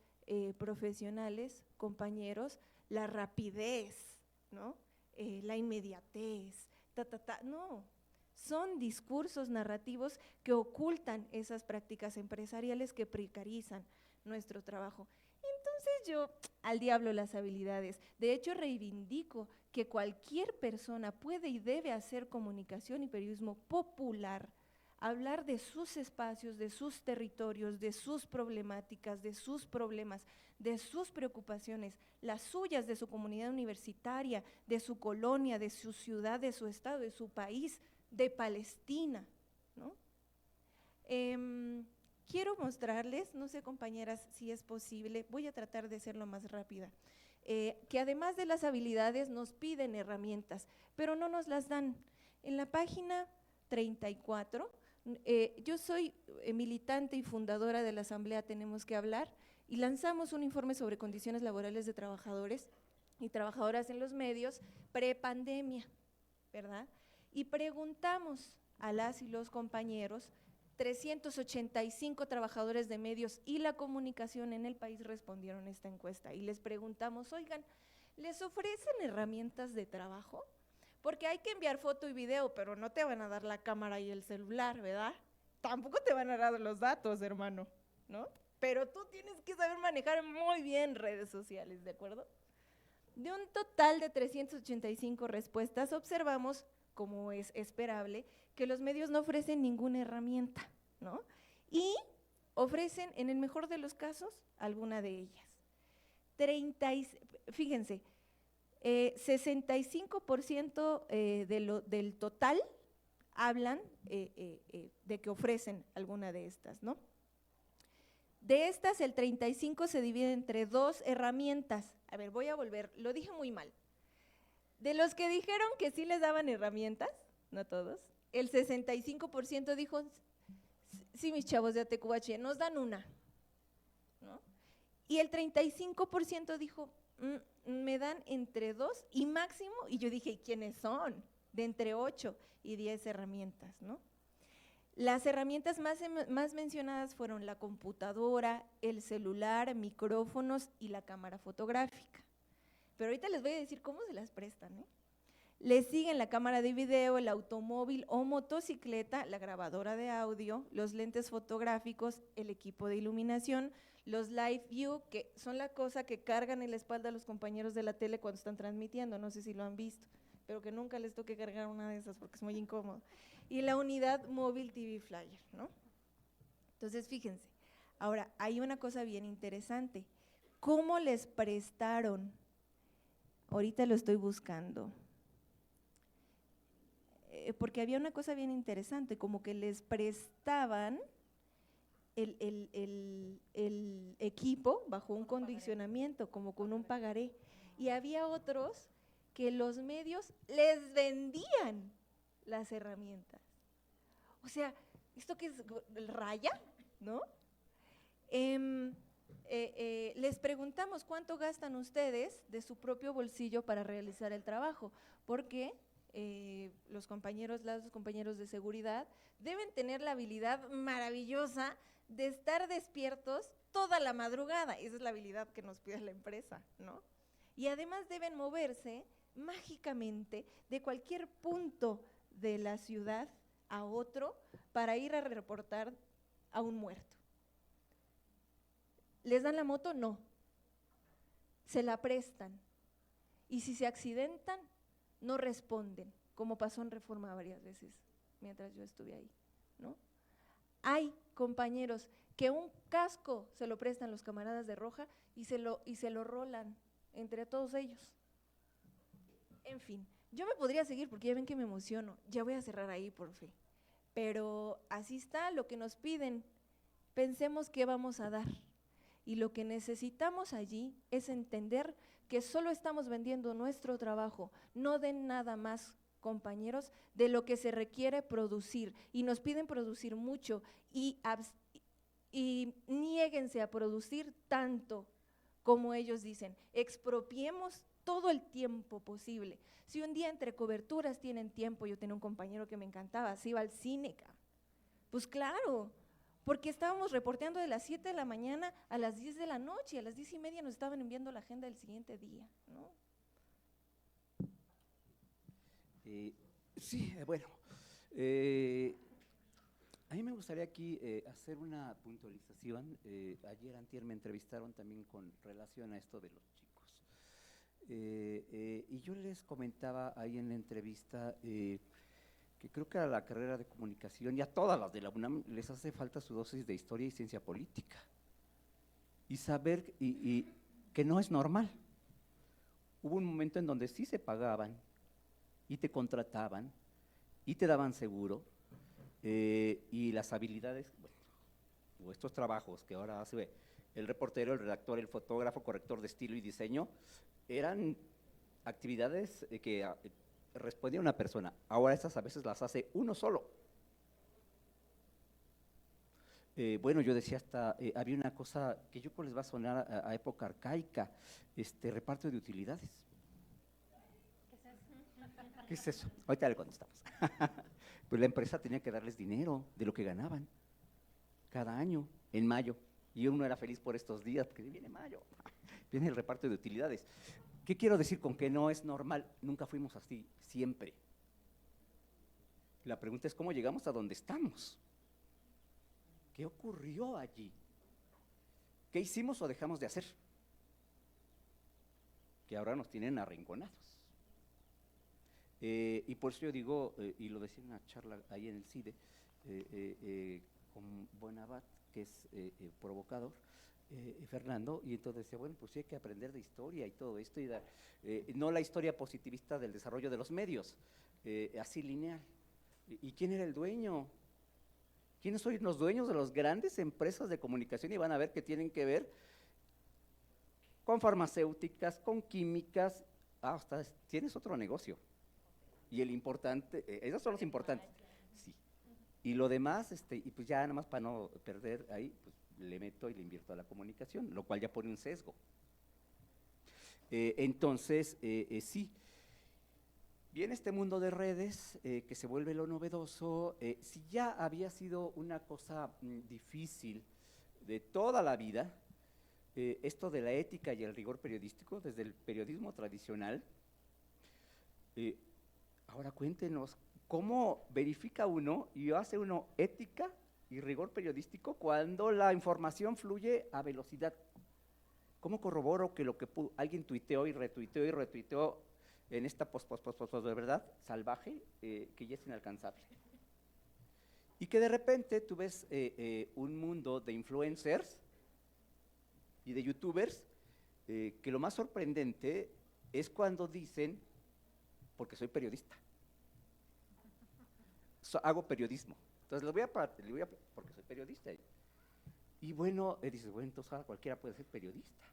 Speaker 3: profesionales, compañeros, la rapidez, ¿no? La inmediatez, no, son discursos narrativos que ocultan esas prácticas empresariales que precarizan nuestro trabajo. Entonces yo, al diablo las habilidades. De hecho, reivindico que cualquier persona puede y debe hacer comunicación y periodismo popular, hablar de sus espacios, de sus territorios, de sus problemáticas, de sus problemas, de sus preocupaciones, las suyas, de su comunidad universitaria, de su colonia, de su ciudad, de su estado, de su país, de Palestina, ¿no? Quiero mostrarles, no sé compañeras si es posible, voy a tratar de ser lo más rápida. que además de las habilidades nos piden herramientas, pero no nos las dan. En la página 34, yo soy militante y fundadora de la Asamblea Tenemos que Hablar y lanzamos un informe sobre condiciones laborales de trabajadores y trabajadoras en los medios prepandemia, ¿verdad? Y preguntamos a las y los compañeros, 385 trabajadores de medios y la comunicación en el país respondieron a esta encuesta y les preguntamos, oigan, ¿les ofrecen herramientas de trabajo? Porque hay que enviar foto y video, pero no te van a dar la cámara y el celular, ¿verdad? Tampoco te van a dar los datos, hermano, ¿no? Pero tú tienes que saber manejar muy bien redes sociales, ¿de acuerdo? De un total de 385 respuestas, observamos, como es esperable, que los medios no ofrecen ninguna herramienta, ¿no? Y ofrecen, en el mejor de los casos, alguna de ellas. Fíjense, 65% del total hablan de que ofrecen alguna de estas, ¿no? De estas, el 35% se divide entre 2 herramientas. A ver, voy a volver, lo dije muy mal. De los que dijeron que sí les daban herramientas, no todos, el 65% dijo, sí, mis chavos de ATQH, nos dan una, ¿no? Y el 35% dijo, me dan entre 2 y máximo, y yo dije, ¿y quiénes son? De entre 8 y 10 herramientas, ¿no? Las herramientas más mencionadas fueron la computadora, el celular, micrófonos y la cámara fotográfica. Pero ahorita les voy a decir cómo se las prestan, ¿eh? Les siguen la cámara de video, el automóvil o motocicleta, la grabadora de audio, los lentes fotográficos, el equipo de iluminación, los live view, que son la cosa que cargan en la espalda a los compañeros de la tele cuando están transmitiendo, no sé si lo han visto, pero que nunca les toque cargar una de esas porque es muy incómodo. Y la unidad móvil TV Flyer, ¿no? Entonces, fíjense, ahora, hay una cosa bien interesante. ¿Cómo les prestaron? Ahorita lo estoy buscando. Porque había una cosa bien interesante, como que les prestaban el equipo bajo un condicionamiento, como con un pagaré. Y había otros que los medios les vendían las herramientas. O sea, ¿esto qué es? ¿Raya? ¿No? Les preguntamos cuánto gastan ustedes de su propio bolsillo para realizar el trabajo, porque los compañeros de seguridad deben tener la habilidad maravillosa de estar despiertos toda la madrugada. Esa es la habilidad que nos pide la empresa, ¿no? Y además deben moverse mágicamente de cualquier punto de la ciudad a otro para ir a reportar a un muerto. ¿Les dan la moto? No. Se la prestan. Y si se accidentan, no responden, como pasó en Reforma varias veces mientras yo estuve ahí, ¿no? Hay compañeros que un casco se lo prestan los camaradas de Roja y se lo rolan entre todos ellos. En fin, yo me podría seguir porque ya ven que me emociono, ya voy a cerrar ahí por fe, pero así está lo que nos piden, pensemos qué vamos a dar. Y lo que necesitamos allí es entender que solo estamos vendiendo nuestro trabajo, no den nada más, compañeros, de lo que se requiere producir. Y nos piden producir mucho y niéguense a producir tanto como ellos dicen. Expropiemos todo el tiempo posible. Si un día entre coberturas tienen tiempo, yo tenía un compañero que me encantaba, se iba al cine, pues claro, porque estábamos reporteando de las 7 de la mañana a las 10 de la noche, a las 10:30 nos estaban enviando la agenda del siguiente día, ¿no?
Speaker 2: Sí, bueno, a mí me gustaría aquí hacer una puntualización. Ayer, antier, me entrevistaron también con relación a esto de los chicos. Y yo les comentaba ahí en la entrevista que creo que a la carrera de comunicación y a todas las de la UNAM les hace falta su dosis de historia y ciencia política. Y saber que no es normal. Hubo un momento en donde sí se pagaban y te contrataban y te daban seguro y las habilidades, bueno, o estos trabajos que ahora hace el reportero, el redactor, el fotógrafo, corrector de estilo y diseño, eran actividades que respondía una persona. Ahora esas a veces las hace uno solo. Bueno, yo decía hasta, había una cosa que yo creo les va a sonar a época arcaica, reparto de utilidades. ¿Qué es eso? Ahorita le contestamos. Pues la empresa tenía que darles dinero de lo que ganaban cada año, en mayo. Y uno era feliz por estos días, porque viene mayo, viene el reparto de utilidades. ¿Qué quiero decir con que no es normal? Nunca fuimos así, siempre. La pregunta es cómo llegamos a donde estamos. ¿Qué ocurrió allí? ¿Qué hicimos o dejamos de hacer? Que ahora nos tienen arrinconados. Y por eso yo digo, y lo decía en una charla ahí en el CIDE, con Buenabat, que es provocador, Fernando, y entonces decía, bueno, pues sí hay que aprender de historia y todo esto, y no la historia positivista del desarrollo de los medios, así lineal. ¿Y quién era el dueño? ¿Quiénes son los dueños de las grandes empresas de comunicación? Y van a ver que tienen que ver con farmacéuticas, con químicas, hasta tienes otro negocio. Y el importante, esos son los importantes. Sí. Y lo demás, y pues ya nada más para no perder ahí, pues le meto y le invierto a la comunicación, lo cual ya pone un sesgo. Entonces, sí. Viene este mundo de redes que se vuelve lo novedoso. Si ya había sido una cosa difícil de toda la vida, esto de la ética y el rigor periodístico, desde el periodismo tradicional, ahora cuéntenos, ¿cómo verifica uno y hace uno ética y rigor periodístico cuando la información fluye a velocidad? ¿Cómo corroboro que lo que alguien tuiteó y retuiteó en esta de verdad salvaje, que ya es inalcanzable? Y que de repente tú ves un mundo de influencers y de youtubers, que lo más sorprendente es cuando dicen, porque soy periodista, hago periodismo, entonces le voy a porque soy periodista. Y bueno, dices, bueno, entonces ahora cualquiera puede ser periodista.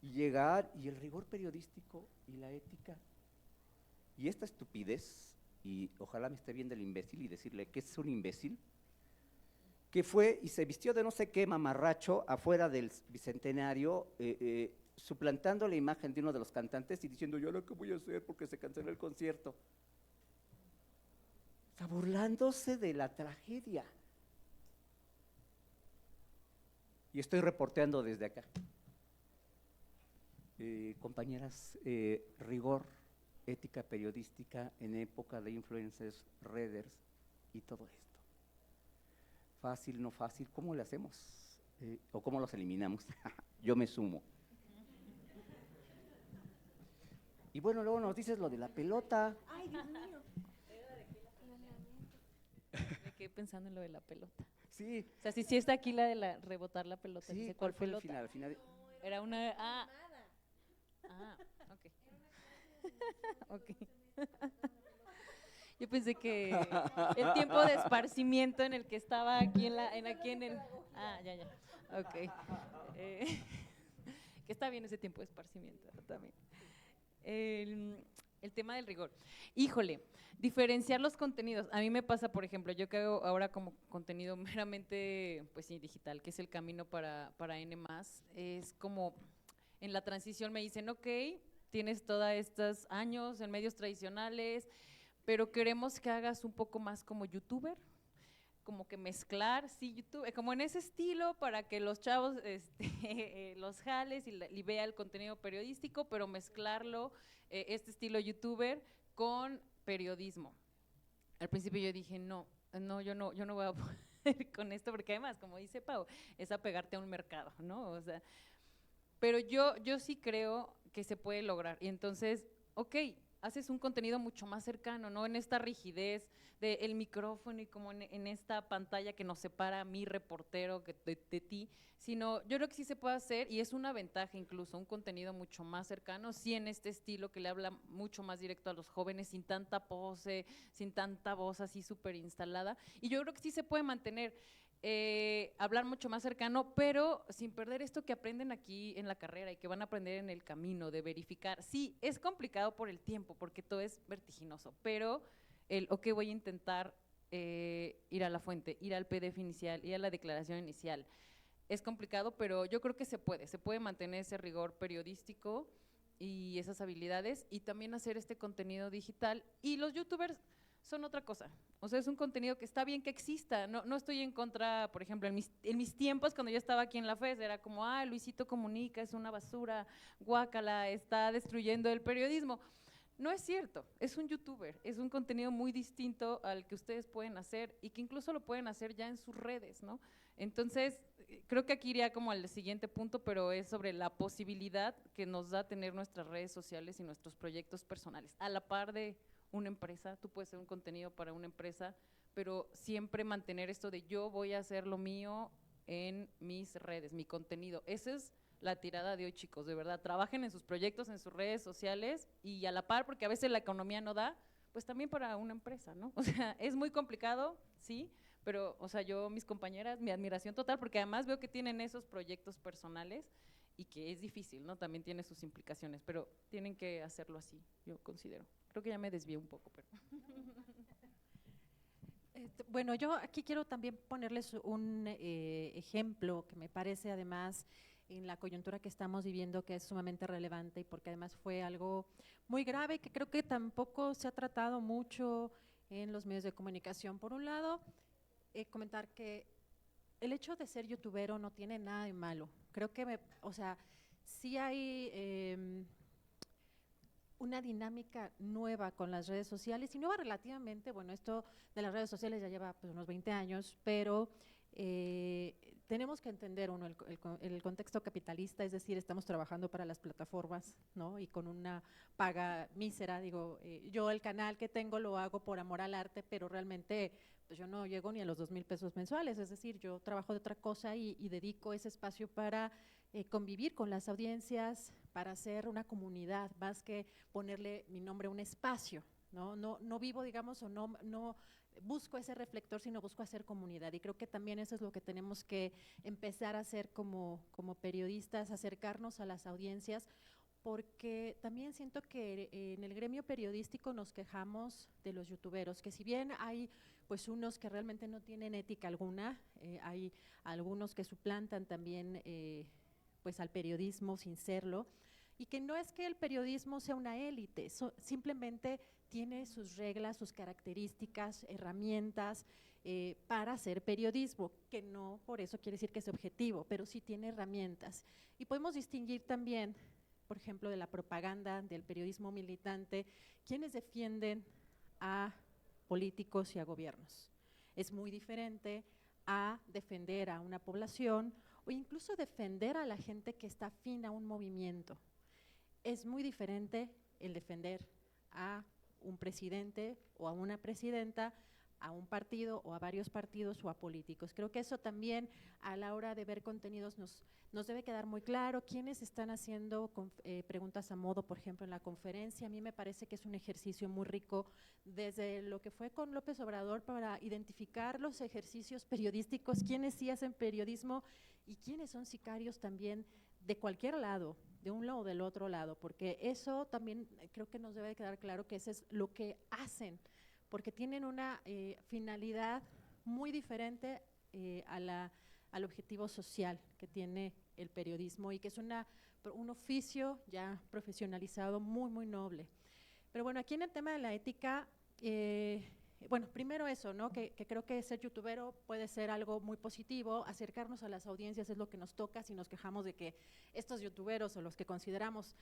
Speaker 2: Y llegar, y el rigor periodístico y la ética, y esta estupidez, y ojalá me esté viendo el imbécil y decirle que es un imbécil, que fue y se vistió de no sé qué mamarracho afuera del Bicentenario, suplantando la imagen de uno de los cantantes y diciendo, yo lo que voy a hacer porque se canceló el concierto. Está burlándose de la tragedia. Y estoy reporteando desde acá. Compañeras, rigor, ética periodística en época de influencers, redders y todo esto. Fácil, no fácil, ¿cómo le hacemos? ¿O cómo los eliminamos? Yo me sumo. Y bueno, luego nos dices lo de la pelota.
Speaker 3: Ay, Dios mío.
Speaker 5: Me quedé pensando en lo de la pelota.
Speaker 2: Sí.
Speaker 5: O sea, sí está aquí la de rebotar la pelota.
Speaker 2: Sí,
Speaker 5: Dice,
Speaker 2: ¿cuál fue
Speaker 5: pelota?
Speaker 2: el final?
Speaker 5: Era una... ok. Ok. Yo pensé que el tiempo de esparcimiento en el que estaba aquí en el... ya. Ok. Que está bien ese tiempo de esparcimiento también. El tema del rigor. Híjole, diferenciar los contenidos. A mí me pasa, por ejemplo, yo que hago ahora como contenido meramente, pues sí, digital, que es el camino para N+, es como en la transición me dicen, ok, tienes todos estos años en medios tradicionales, pero queremos que hagas un poco más como youtuber, como que mezclar, sí, YouTube, como en ese estilo para que los chavos los jales y vea el contenido periodístico, pero mezclarlo, este estilo youtuber con periodismo. Al principio yo dije, no, yo no voy a poder con esto, porque además, como dice Pau, es apegarte a un mercado, ¿no? O sea, pero yo sí creo que se puede lograr, y entonces, ok, haces un contenido mucho más cercano, no en esta rigidez del micrófono y como en esta pantalla que nos separa a mi reportero de ti, sino yo creo que sí se puede hacer, y es una ventaja incluso, un contenido mucho más cercano, sí en este estilo que le habla mucho más directo a los jóvenes, sin tanta pose, sin tanta voz así súper instalada, y yo creo que sí se puede mantener. hablar mucho más cercano, pero sin perder esto que aprenden aquí en la carrera y que van a aprender en el camino de verificar. Sí, es complicado por el tiempo, porque todo es vertiginoso, pero ok, voy a intentar ir a la fuente, ir al PDF inicial, ir a la declaración inicial. Es complicado, pero yo creo que se puede mantener ese rigor periodístico y esas habilidades y también hacer este contenido digital. Y los youtubers son otra cosa, o sea, es un contenido que está bien que exista, no estoy en contra, por ejemplo, en mis tiempos cuando yo estaba aquí en la FES, era como, Luisito Comunica, es una basura, guácala, está destruyendo el periodismo. No es cierto, es un youtuber, es un contenido muy distinto al que ustedes pueden hacer y que incluso lo pueden hacer ya en sus redes, ¿no? Entonces, creo que aquí iría como al siguiente punto, pero es sobre la posibilidad que nos da tener nuestras redes sociales y nuestros proyectos personales, a la par de una empresa. Tú puedes hacer un contenido para una empresa, pero siempre mantener esto de yo voy a hacer lo mío en mis redes, mi contenido. Esa es la tirada de hoy, chicos, de verdad. Trabajen en sus proyectos, en sus redes sociales y a la par, porque a veces la economía no da, pues también para una empresa, ¿no? O sea, es muy complicado, sí, pero, o sea, yo, mis compañeras, mi admiración total, porque además veo que tienen esos proyectos personales y que es difícil, ¿no? También tiene sus implicaciones, pero tienen que hacerlo así, yo considero. Creo que ya me desvié un poco, pero…
Speaker 4: Bueno, yo aquí quiero también ponerles un ejemplo que me parece además en la coyuntura que estamos viviendo que es sumamente relevante y porque además fue algo muy grave que creo que tampoco se ha tratado mucho en los medios de comunicación. Por un lado, comentar que el hecho de ser youtubero no tiene nada de malo. Creo que, o sea, sí hay una dinámica nueva con las redes sociales y nueva relativamente, bueno, esto de las redes sociales ya lleva pues, unos 20 años, pero tenemos que entender uno el contexto capitalista, es decir, estamos trabajando para las plataformas, ¿no? Y con una paga mísera, digo, yo el canal que tengo lo hago por amor al arte, pero realmente pues yo no llego ni a los 2,000 pesos mensuales, es decir, yo trabajo de otra cosa y dedico ese espacio para convivir con las audiencias, para hacer una comunidad, más que ponerle mi nombre a un espacio, no vivo, digamos, o no busco ese reflector, sino busco hacer comunidad. Y creo que también eso es lo que tenemos que empezar a hacer como periodistas, acercarnos a las audiencias, porque también siento que en el gremio periodístico nos quejamos de los youtuberos, que si bien hay pues unos que realmente no tienen ética alguna, hay algunos que suplantan también pues al periodismo sin serlo, y que no es que el periodismo sea una élite, simplemente tiene sus reglas, sus características, herramientas para hacer periodismo, que no por eso quiere decir que es objetivo, pero sí tiene herramientas. Y podemos distinguir también, por ejemplo, de la propaganda, del periodismo militante, quienes defienden a políticos y a gobiernos. Es muy diferente a defender a una población o incluso defender a la gente que está afín a un movimiento. Es muy diferente el defender a un presidente o a una presidenta, a un partido o a varios partidos o a políticos. Creo que eso también a la hora de ver contenidos nos debe quedar muy claro. Quienes están haciendo preguntas a modo, por ejemplo, en la conferencia, a mí me parece que es un ejercicio muy rico desde lo que fue con López Obrador para identificar los ejercicios periodísticos, quienes sí hacen periodismo y quienes son sicarios también de cualquier lado, de un lado o del otro lado, porque eso también creo que nos debe quedar claro que eso es lo que hacen, porque tienen una finalidad muy diferente al objetivo social que tiene el periodismo y que es un oficio ya profesionalizado muy, muy noble. Pero bueno, aquí en el tema de la ética, bueno, primero eso, ¿no? Que creo que ser youtubero puede ser algo muy positivo, acercarnos a las audiencias es lo que nos toca. Si nos quejamos de que estos youtuberos o los que consideramos,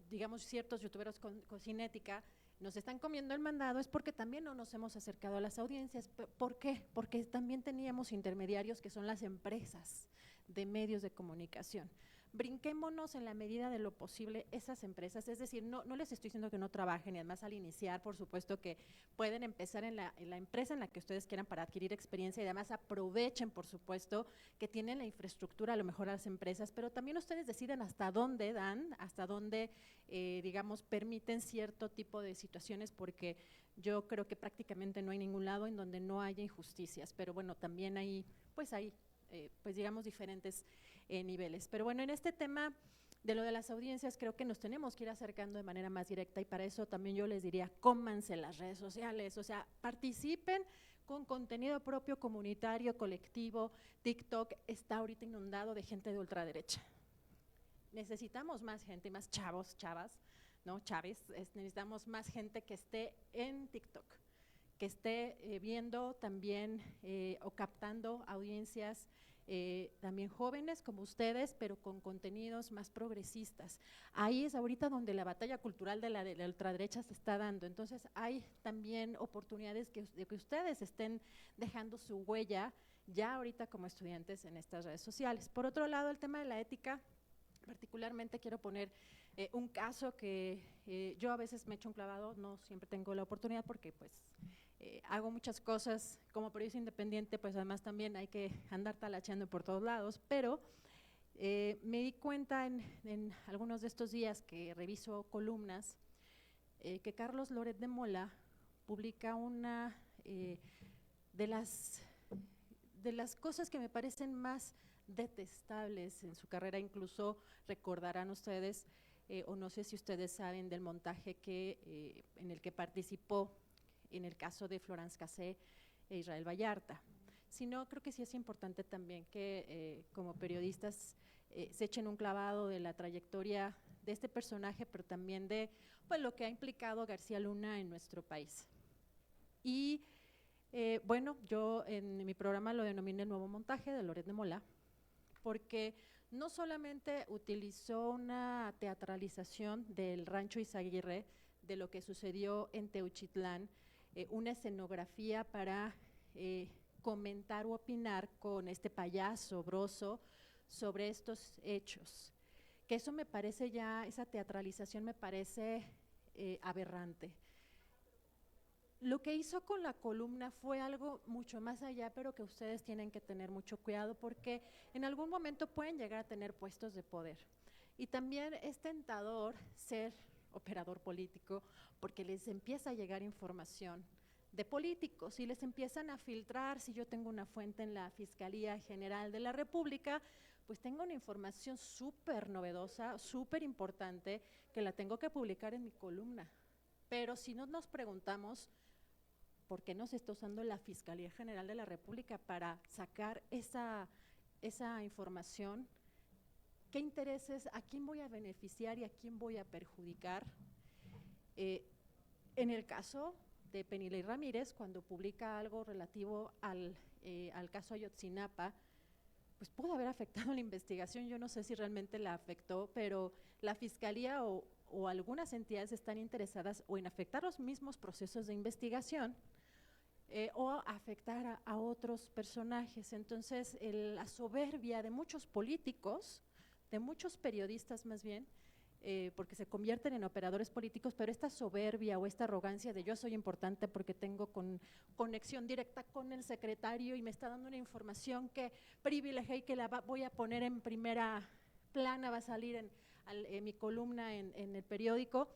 Speaker 4: digamos, ciertos youtuberos sin ética, nos están comiendo el mandado, es porque también no nos hemos acercado a las audiencias. ¿Por qué? Porque también teníamos intermediarios que son las empresas de medios de comunicación. brinquémonos en la medida de lo posible esas empresas, es decir, no les estoy diciendo que no trabajen, y además al iniciar, por supuesto que pueden empezar en la empresa en la que ustedes quieran para adquirir experiencia, y además aprovechen, por supuesto, que tienen la infraestructura, a lo mejor las empresas, pero también ustedes deciden hasta dónde dan, hasta dónde, digamos, permiten cierto tipo de situaciones, porque yo creo que prácticamente no hay ningún lado en donde no haya injusticias, pero bueno, también hay, pues digamos, diferentes niveles. Pero bueno, en este tema de lo de las audiencias creo que nos tenemos que ir acercando de manera más directa, y para eso también yo les diría, cómanse las redes sociales, o sea, participen con contenido propio, comunitario, colectivo. TikTok está ahorita inundado de gente de ultraderecha. Necesitamos más gente, más chavos, chavas, ¿no? Chaves, necesitamos más gente que esté en TikTok, que esté viendo también o captando audiencias también jóvenes como ustedes, pero con contenidos más progresistas. Ahí es ahorita donde la batalla cultural de la ultraderecha se está dando. Entonces hay también oportunidades de que ustedes estén dejando su huella ya ahorita como estudiantes en estas redes sociales. Por otro lado, el tema de la ética, particularmente quiero poner un caso que yo a veces me echo un clavado, no siempre tengo la oportunidad porque pues hago muchas cosas como periodista independiente, pues además también hay que andar talacheando por todos lados, pero me di cuenta en algunos de estos días que reviso columnas que Carlos Loret de Mola publica una de las cosas que me parecen más detestables en su carrera. Incluso recordarán ustedes, o no sé si ustedes saben del montaje en el que participó en el caso de Florence Cassé e Israel Vallarta. Sino, creo que sí es importante también que como periodistas se echen un clavado de la trayectoria de este personaje, pero también de pues, lo que ha implicado García Luna en nuestro país. Y bueno, yo en mi programa lo denominé el nuevo montaje de Loret de Mola, porque no solamente utilizó una teatralización del Rancho Izaguirre, de lo que sucedió en Teuchitlán, una escenografía para comentar u opinar con este payaso Broso sobre estos hechos, que eso me parece ya, esa teatralización me parece aberrante. Lo que hizo con la columna fue algo mucho más allá, pero que ustedes tienen que tener mucho cuidado porque en algún momento pueden llegar a tener puestos de poder. Y también es tentador ser operador político porque les empieza a llegar información de políticos y les empiezan a filtrar. Si yo tengo una fuente en la Fiscalía General de la República, pues tengo una información súper novedosa, súper importante, que la tengo que publicar en mi columna. Pero si no nos preguntamos por qué no se está usando la Fiscalía General de la República para sacar esa información, qué intereses, a quién voy a beneficiar y a quién voy a perjudicar. En el caso de Penilei Ramírez, cuando publica algo relativo al caso Ayotzinapa, pues pudo haber afectado la investigación. Yo no sé si realmente la afectó, pero la Fiscalía o algunas entidades están interesadas o en afectar los mismos procesos de investigación o afectar a otros personajes. Entonces, la soberbia de muchos políticos, de muchos periodistas más bien, porque se convierten en operadores políticos, pero esta soberbia o esta arrogancia de yo soy importante porque tengo conexión directa con el secretario y me está dando una información que privilegié y que la voy a poner en primera plana, va a salir en mi columna en el periódico.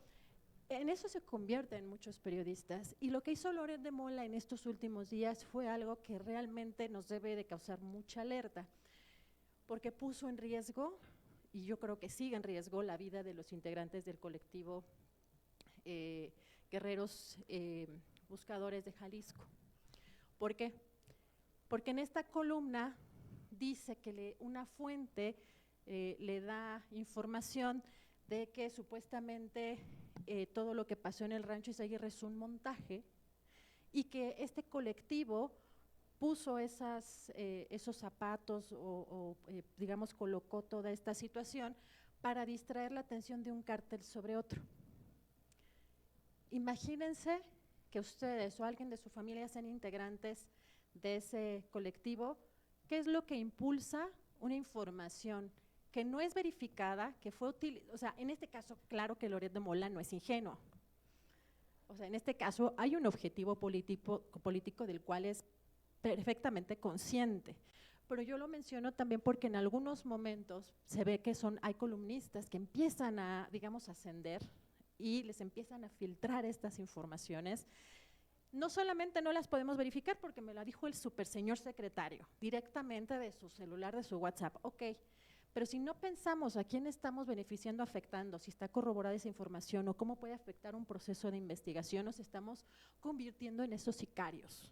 Speaker 4: En eso se convierten muchos periodistas, y lo que hizo Loret de Mola en estos últimos días fue algo que realmente nos debe de causar mucha alerta, porque puso en riesgo, y yo creo que sigue en riesgo, la vida de los integrantes del colectivo Guerreros Buscadores de Jalisco. ¿Por qué? Porque en esta columna dice que una fuente le da información de que supuestamente todo lo que pasó en el Rancho Izaguirre es un montaje y que este colectivo puso esos zapatos o digamos colocó toda esta situación para distraer la atención de un cártel sobre otro. Imagínense que ustedes o alguien de su familia sean integrantes de ese colectivo, ¿qué es lo que impulsa una información que no es verificada, que fue o sea, en este caso, claro que Loret de Mola no es ingenuo. O sea, en este caso hay un objetivo político del cual es perfectamente consciente. Pero yo lo menciono también porque en algunos momentos se ve que hay columnistas que empiezan a, digamos, ascender y les empiezan a filtrar estas informaciones. No solamente no las podemos verificar porque me la dijo el super señor secretario, directamente de su celular, de su WhatsApp, ok, pero si no pensamos a quién estamos beneficiando, afectando, si está corroborada esa información o cómo puede afectar un proceso de investigación, nos estamos convirtiendo en esos sicarios.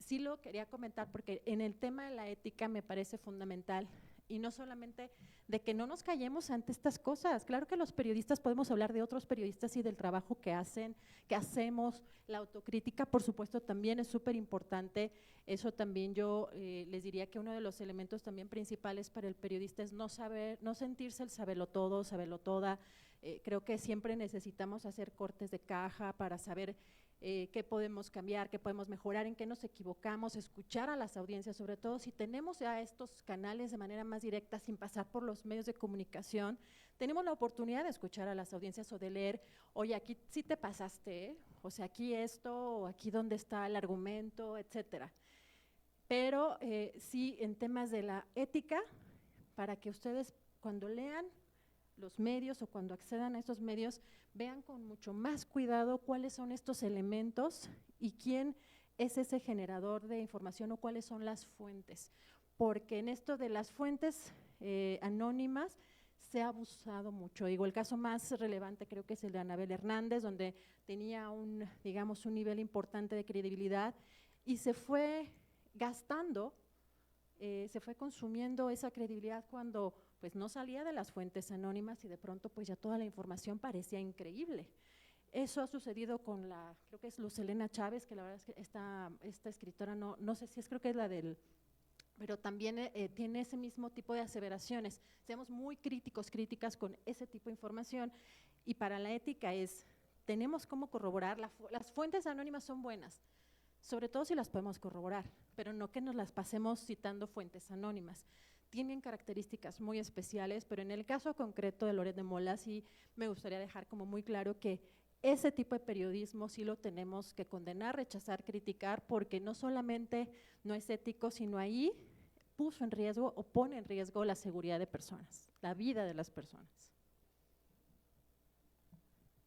Speaker 4: Sí lo quería comentar porque en el tema de la ética me parece fundamental y no solamente de que no nos callemos ante estas cosas. Claro que los periodistas podemos hablar de otros periodistas y del trabajo que hacen, que hacemos. La autocrítica, por supuesto, también es súper importante. Eso también yo les diría que uno de los elementos también principales para el periodista es no sentirse el sabelotodo, sabelotoda. Creo que siempre necesitamos hacer cortes de caja para saber qué podemos cambiar, qué podemos mejorar, en qué nos equivocamos, escuchar a las audiencias, sobre todo si tenemos ya estos canales de manera más directa sin pasar por los medios de comunicación, tenemos la oportunidad de escuchar a las audiencias o de leer, oye, aquí sí te pasaste, ¿eh? O sea, aquí esto, o aquí dónde está el argumento, etcétera. Pero sí, en temas de la ética, para que ustedes cuando lean los medios o cuando accedan a estos medios, vean con mucho más cuidado cuáles son estos elementos y quién es ese generador de información o cuáles son las fuentes. Porque en esto de las fuentes anónimas se ha abusado mucho. Digo, el caso más relevante creo que es el de Anabel Hernández, donde tenía digamos, un nivel importante de credibilidad y se fue gastando, se fue consumiendo esa credibilidad cuando pues no salía de las fuentes anónimas y de pronto pues ya toda la información parecía increíble. Eso ha sucedido con creo que es Luz Helena Chávez, que la verdad es que esta escritora, no sé si creo que es la pero también tiene ese mismo tipo de aseveraciones. Seamos muy críticas con ese tipo de información y para la ética tenemos cómo corroborar, las fuentes anónimas son buenas, sobre todo si las podemos corroborar, pero no que nos las pasemos citando fuentes anónimas. Tienen características muy especiales, pero en el caso concreto de Loret de Mola sí me gustaría dejar como muy claro que ese tipo de periodismo sí lo tenemos que condenar, rechazar, criticar, porque no solamente no es ético, sino ahí puso en riesgo o pone en riesgo la seguridad de personas, la vida de las personas.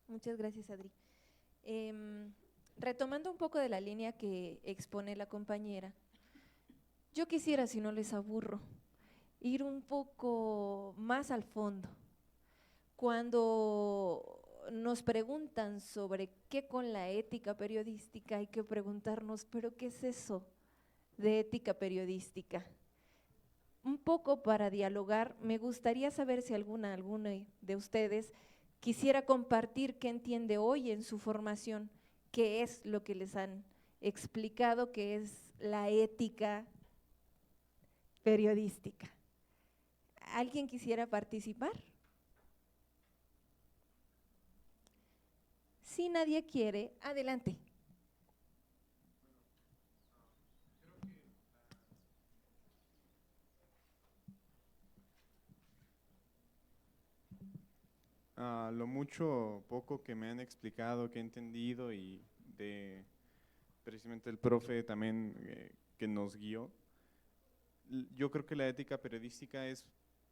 Speaker 3: Muchas gracias, Adri. Retomando un poco de la línea que expone la compañera, yo quisiera, si no les aburro, ir un poco más al fondo. Cuando nos preguntan sobre qué con la ética periodística, hay que preguntarnos, ¿pero qué es eso de ética periodística? Un poco para dialogar, me gustaría saber si alguna de ustedes quisiera compartir qué entiende hoy en su formación, qué es lo que les han explicado que es la ética periodística. ¿Alguien quisiera participar? Si nadie quiere, adelante.
Speaker 6: Lo mucho o poco que me han explicado, que he entendido y de precisamente el profe también que nos guió, yo creo que la ética periodística es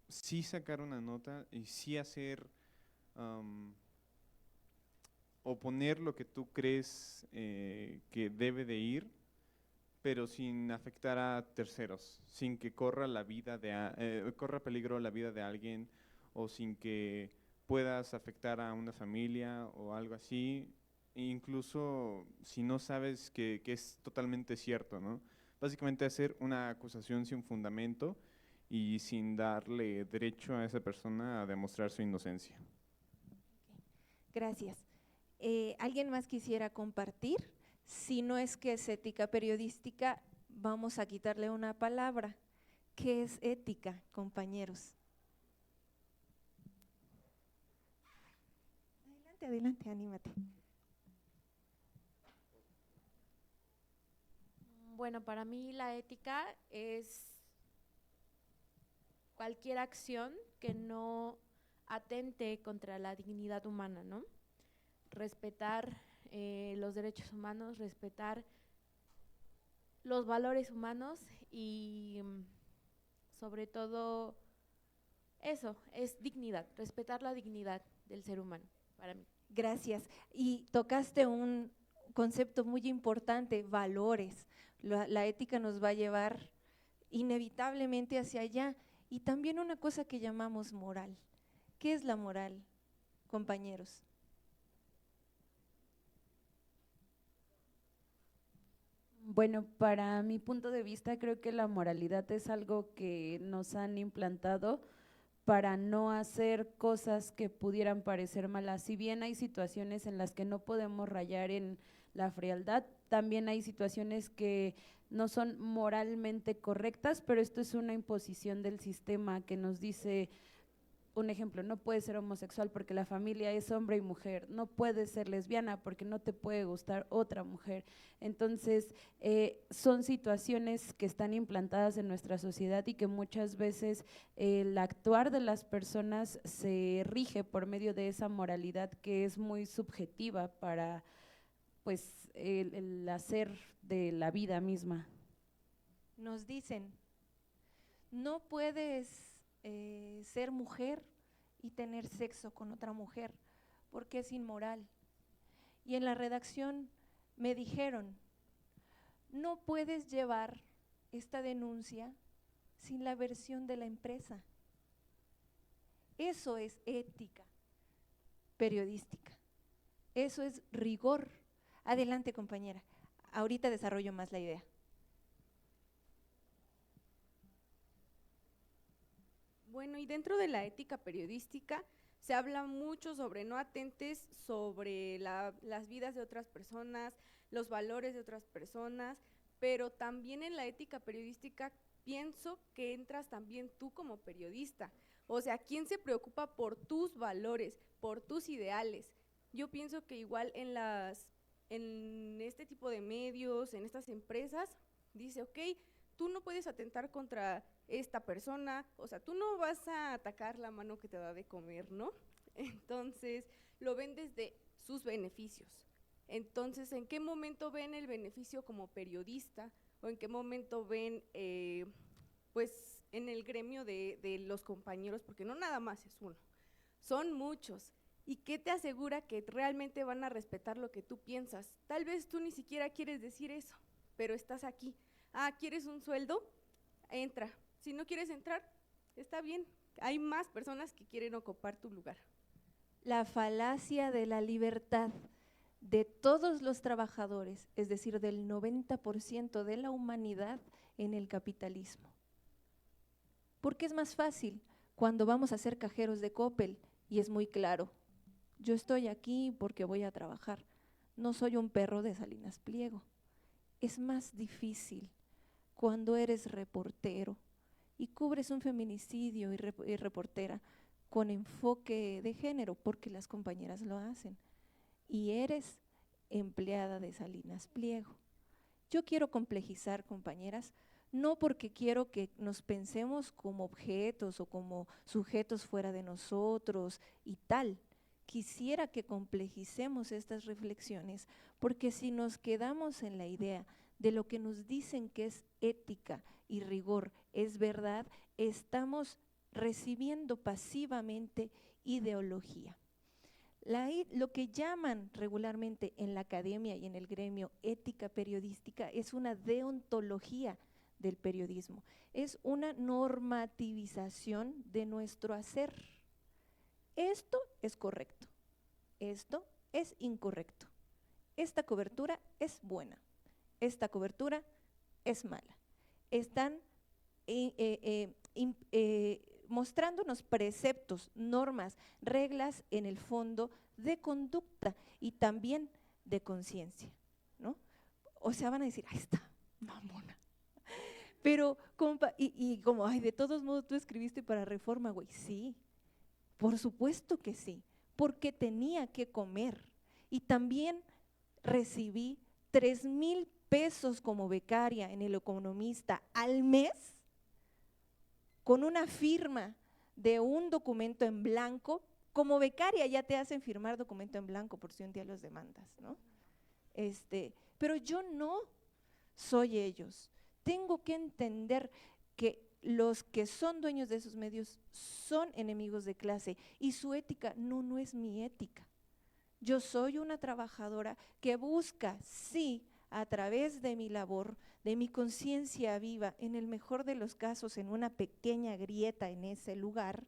Speaker 6: sí sacar una nota y sí hacer o poner lo que tú crees que debe de ir, pero sin afectar a terceros, sin que corra corra peligro la vida de alguien o sin que puedas afectar a una familia o algo así, incluso si no sabes que es totalmente cierto, ¿no? Básicamente hacer una acusación sin fundamento y sin darle derecho a esa persona a demostrar su inocencia.
Speaker 3: Gracias. ¿Alguien más quisiera compartir? Si no es que es ética periodística, vamos a quitarle una palabra. ¿Qué es ética, compañeros? Adelante, anímate.
Speaker 7: Bueno, para mí la ética es cualquier acción que no atente contra la dignidad humana, ¿no? Respetar los derechos humanos, respetar los valores humanos y sobre todo eso, es dignidad, respetar la dignidad del ser humano para mí.
Speaker 3: Gracias. Y tocaste un concepto muy importante, valores. La ética nos va a llevar inevitablemente hacia allá. Y también una cosa que llamamos moral. ¿Qué es la moral, compañeros?
Speaker 8: Bueno, para mi punto de vista, creo que la moralidad es algo que nos han implantado para no hacer cosas que pudieran parecer malas. Si bien hay situaciones en las que no podemos rayar en la frialdad, también hay situaciones que no son moralmente correctas, pero esto es una imposición del sistema que nos dice, un ejemplo, no puedes ser homosexual porque la familia es hombre y mujer, no puedes ser lesbiana porque no te puede gustar otra mujer. Entonces, son situaciones que están implantadas en nuestra sociedad y que muchas veces el actuar de las personas se rige por medio de esa moralidad que es muy subjetiva para pues el hacer de la vida misma.
Speaker 3: Nos dicen, no puedes ser mujer y tener sexo con otra mujer, porque es inmoral. Y en la redacción me dijeron, no puedes llevar esta denuncia sin la versión de la empresa. Eso es ética periodística, eso es rigor. Adelante, compañera, ahorita desarrollo más la idea.
Speaker 9: Bueno, y dentro de la ética periodística se habla mucho sobre no atentes sobre las vidas de otras personas, los valores de otras personas, pero también en la ética periodística pienso que entras también tú como periodista. O sea, ¿quién se preocupa por tus valores, por tus ideales? Yo pienso que igual en este tipo de medios, en estas empresas, dice, ok, tú no puedes atentar contra esta persona, o sea, tú no vas a atacar la mano que te da de comer, ¿no? Entonces, lo ven desde sus beneficios. Entonces, ¿en qué momento ven el beneficio como periodista? ¿O en qué momento ven, pues, en el gremio de los compañeros? Porque no nada más es uno, son muchos. ¿Y qué te asegura que realmente van a respetar lo que tú piensas? Tal vez tú ni siquiera quieres decir eso, pero estás aquí. Ah, ¿quieres un sueldo? Entra. Si no quieres entrar, está bien. Hay más personas que quieren ocupar tu lugar.
Speaker 3: La falacia de la libertad de todos los trabajadores, es decir, del 90% de la humanidad en el capitalismo. Porque es más fácil cuando vamos a ser cajeros de Coppel y es muy claro, yo estoy aquí porque voy a trabajar, no soy un perro de Salinas Pliego. Es más difícil cuando eres reportero y cubres un feminicidio y reportera con enfoque de género, porque las compañeras lo hacen, y eres empleada de Salinas Pliego. Yo quiero complejizar, compañeras, no porque quiero que nos pensemos como objetos o como sujetos fuera de nosotros y tal. Quisiera que complejicemos estas reflexiones, porque si nos quedamos en la idea de lo que nos dicen que es ética y rigor, es verdad, estamos recibiendo pasivamente ideología. Lo que llaman regularmente en la academia y en el gremio ética periodística es una deontología del periodismo, es una normativización de nuestro hacer. Esto es correcto, esto es incorrecto, esta cobertura es buena, esta cobertura es mala. Están mostrándonos preceptos, normas, reglas en el fondo de conducta y también de conciencia, ¿no? O sea, van a decir, ahí está, mamona. Pero, compa, y como, ay, de todos modos tú escribiste para Reforma, güey, sí, por supuesto que sí, porque tenía que comer. Y también recibí 3,000 pesos como becaria en El Economista al mes con una firma de un documento en blanco. Como becaria ya te hacen firmar documento en blanco por si un día los demandas, ¿no? Pero yo no soy ellos. Tengo que entender que los que son dueños de esos medios son enemigos de clase y su ética no es mi ética. Yo soy una trabajadora que busca, sí, a través de mi labor, de mi conciencia viva, en el mejor de los casos, en una pequeña grieta en ese lugar,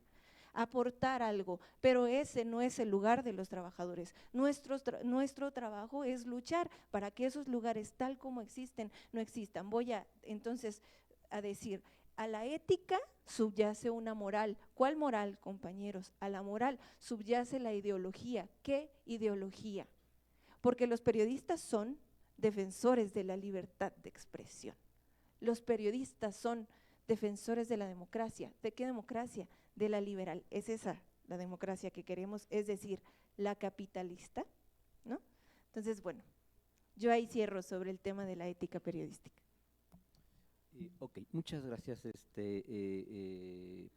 Speaker 3: aportar algo, pero ese no es el lugar de los trabajadores. Nuestro trabajo es luchar para que esos lugares tal como existen, no existan. Voy entonces a decir, a la ética subyace una moral. ¿Cuál moral, compañeros? A la moral subyace la ideología. ¿Qué ideología? Porque los periodistas son defensores de la libertad de expresión. Los periodistas son defensores de la democracia. ¿De qué democracia? De la liberal. Es esa la democracia que queremos, es decir, la capitalista, ¿no? Entonces, bueno, yo ahí cierro sobre el tema de la ética periodística.
Speaker 2: Ok, muchas gracias,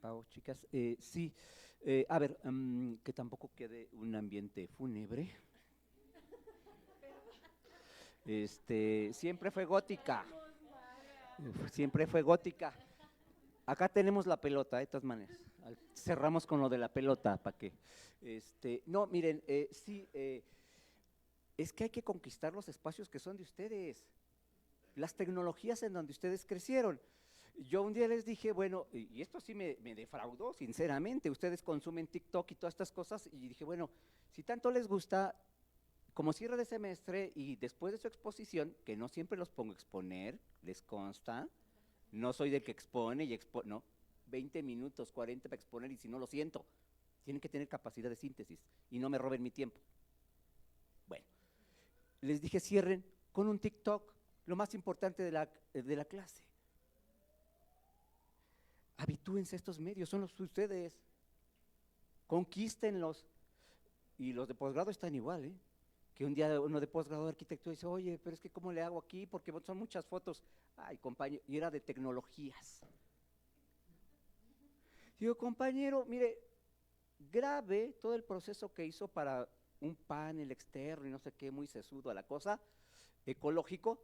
Speaker 2: Pau, chicas. Sí, a ver, que tampoco quede un ambiente fúnebre. Siempre fue gótica. Siempre fue gótica. Acá tenemos la pelota, de todas maneras. Cerramos con lo de la pelota, ¿para qué? No, miren, sí, es que hay que conquistar los espacios que son de ustedes, las tecnologías en donde ustedes crecieron. Yo un día les dije, bueno, y esto sí me defraudó, sinceramente, ustedes consumen TikTok y todas estas cosas, y dije, bueno, si tanto les gusta, como cierre de semestre y después de su exposición, que no siempre los pongo a exponer, les consta, no soy del que expone y no, 20 minutos, 40 para exponer y si no lo siento, tienen que tener capacidad de síntesis y no me roben mi tiempo. Bueno, les dije cierren con un TikTok, lo más importante de la clase. Habitúense a estos medios, son los ustedes, conquístenlos. Y los de posgrado están igual, ¿eh? Que un día uno de posgrado de arquitectura dice, oye, pero es que ¿cómo le hago aquí? Porque son muchas fotos. Ay, compañero, y era de tecnologías. Digo, compañero, mire, grabe todo el proceso que hizo para un panel externo y no sé qué, muy sesudo a la cosa, ecológico,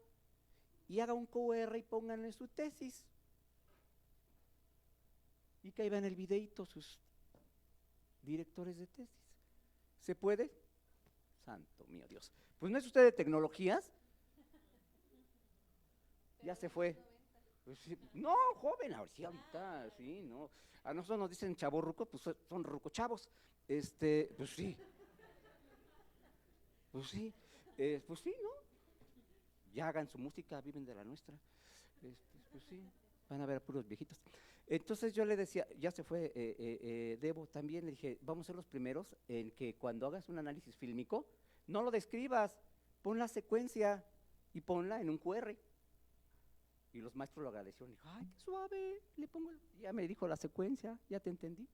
Speaker 2: y haga un QR y pónganle su tesis. Y que ahí van el videíto sus directores de tesis. ¿Se puede? Santo mío Dios. Pues ¿no es usted de tecnologías? Ya se fue. Pues sí, no, joven, ahorita, sí, no. A nosotros nos dicen chavorruco, pues son rucochavos. Pues sí. Pues sí, pues sí, ¿no? Ya hagan su música, viven de la nuestra. Pues sí, van a ver a puros viejitos. Entonces yo le decía, ya se fue Debo, también le dije, vamos a ser los primeros en que cuando hagas un análisis fílmico, no lo describas, pon la secuencia y ponla en un QR. Y los maestros lo agradecieron, dijo, ay, qué suave, le pongo, ya me dijo la secuencia, ya te entendí.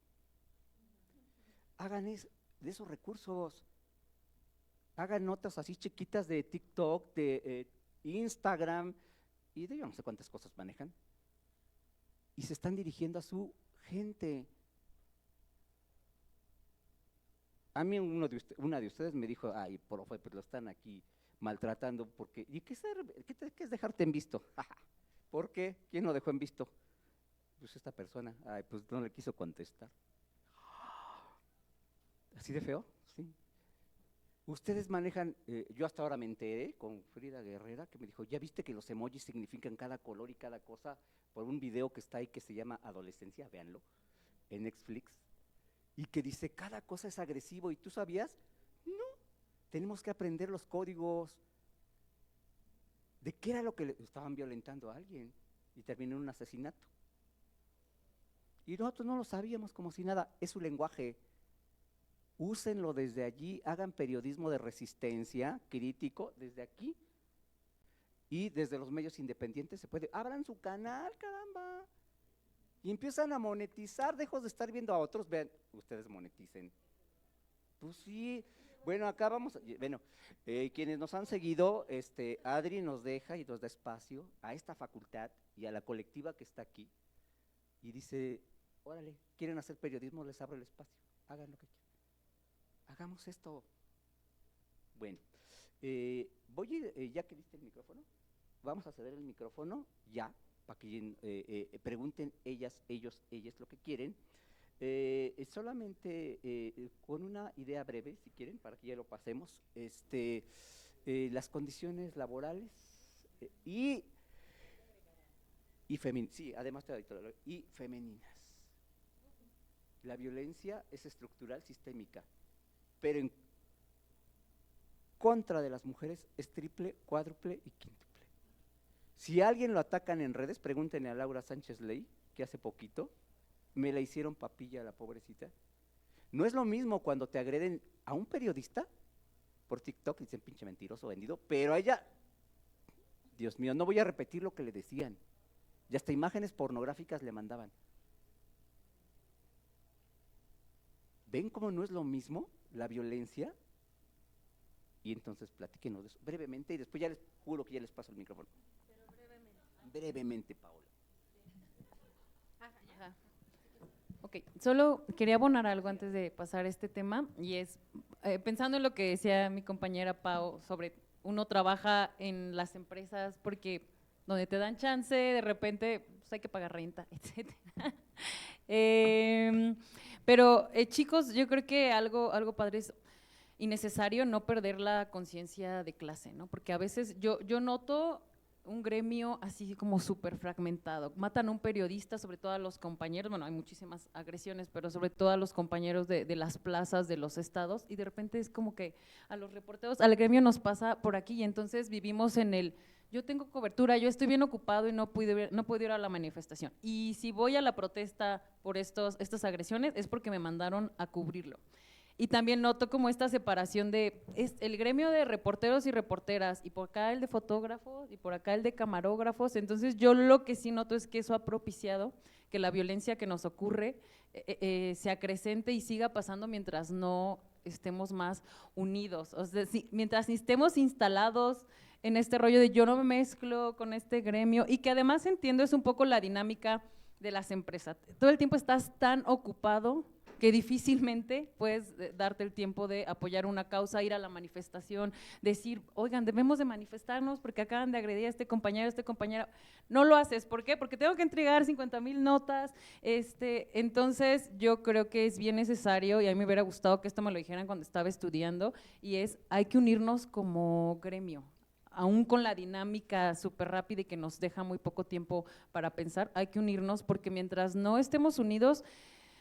Speaker 2: Hagan de esos recursos, hagan notas así chiquitas de TikTok, de Instagram, y de yo no sé cuántas cosas manejan. Y se están dirigiendo a su gente. A mí una de ustedes me dijo, ay, profe, pues lo están aquí maltratando, porque, ¿y qué es dejarte en visto? ¿Por qué? ¿Quién lo dejó en visto? Pues esta persona, ay, pues no le quiso contestar. ¿Así de feo? Sí. Ustedes manejan, yo hasta ahora me enteré con Frida Guerrera, que me dijo, ¿ya viste que los emojis significan cada color y cada cosa? Por un video que está ahí que se llama Adolescencia, véanlo, en Netflix, y que dice, cada cosa es agresivo, ¿y tú sabías? No, tenemos que aprender los códigos. ¿De qué era lo que estaban violentando a alguien? Y terminó en un asesinato. Y nosotros no lo sabíamos como si nada, es su lenguaje. Úsenlo desde allí, hagan periodismo de resistencia, crítico, desde aquí. Y desde los medios independientes se puede, abran su canal, caramba. Y empiezan a monetizar, dejos de estar viendo a otros, vean, ustedes moneticen. Pues sí, bueno, acá vamos, bueno, quienes nos han seguido, Adri nos deja y nos da espacio a esta facultad y a la colectiva que está aquí. Y dice, órale, quieren hacer periodismo, les abro el espacio, hagan lo que quieran. Hagamos esto. Bueno, voy a ir, ya que viste el micrófono, vamos a ceder el micrófono ya, para que pregunten ellas lo que quieren. Solamente con una idea breve, si quieren, para que ya lo pasemos, las condiciones laborales y femeninas, sí, además y femeninas. La violencia es estructural, sistémica, pero en contra de las mujeres es triple, cuádruple y quíntuple. Si a alguien lo atacan en redes, pregúntenle a Laura Sánchez Ley, que hace poquito me la hicieron papilla a la pobrecita. No es lo mismo cuando te agreden a un periodista por TikTok, dicen pinche mentiroso vendido, pero a ella, Dios mío, no voy a repetir lo que le decían, y hasta imágenes pornográficas le mandaban. ¿Ven cómo no es lo mismo la violencia? Y entonces platíquenos de eso brevemente y después ya les juro que ya les paso el micrófono.
Speaker 7: Pero brevemente.
Speaker 2: Brevemente, Paola.
Speaker 5: Ajá. Ok, solo quería abonar algo antes de pasar este tema y es, pensando en lo que decía mi compañera Pau sobre uno trabaja en las empresas porque donde te dan chance, de repente pues hay que pagar renta, etcétera. Pero chicos, yo creo que algo padre es y necesario no perder la conciencia de clase, ¿no? Porque a veces yo noto un gremio así como súper fragmentado. Matan a un periodista, sobre todo a los compañeros, bueno, hay muchísimas agresiones, pero sobre todo a los compañeros de las plazas, de los estados, y de repente es como que a los reporteros, al gremio nos pasa por aquí, y entonces vivimos en el, yo tengo cobertura, yo estoy bien ocupado y no puedo ir a la manifestación. Y si voy a la protesta por estas agresiones es porque me mandaron a cubrirlo. Y también noto como esta separación de el gremio de reporteros y reporteras, y por acá el de fotógrafos, y por acá el de camarógrafos. Entonces yo lo que sí noto es que eso ha propiciado que la violencia que nos ocurre se acrecente y siga pasando mientras no estemos más unidos. O sea, mientras estemos instalados en este rollo de yo no me mezclo con este gremio, y que además entiendo es un poco la dinámica de las empresas. Todo el tiempo estás tan ocupado que difícilmente puedes darte el tiempo de apoyar una causa, ir a la manifestación, decir, oigan, debemos de manifestarnos porque acaban de agredir a este compañero, a esta compañera. No lo haces, ¿por qué? Porque tengo que entregar 50,000 notas. Entonces, yo creo que es bien necesario, y a mí me hubiera gustado que esto me lo dijeran cuando estaba estudiando, y hay que unirnos como gremio. Aún con la dinámica súper rápida y que nos deja muy poco tiempo para pensar, hay que unirnos porque mientras no estemos unidos,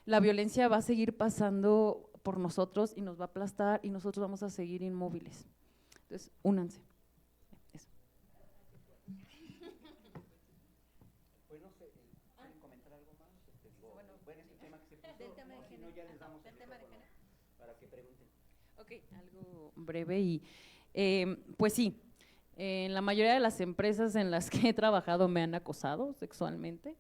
Speaker 5: la violencia va a seguir pasando por nosotros y nos va a aplastar y nosotros vamos a seguir inmóviles. Entonces, únanse. Eso.
Speaker 2: Bueno, ¿quieren comentar algo más? Bueno, ese tema que se puso,
Speaker 3: del tema de
Speaker 2: si no ya les damos
Speaker 3: del
Speaker 2: el
Speaker 3: tema de
Speaker 2: micrófono para que pregunten.
Speaker 5: Ok, algo breve y pues sí, en la mayoría de las empresas en las que he trabajado me han acosado sexualmente.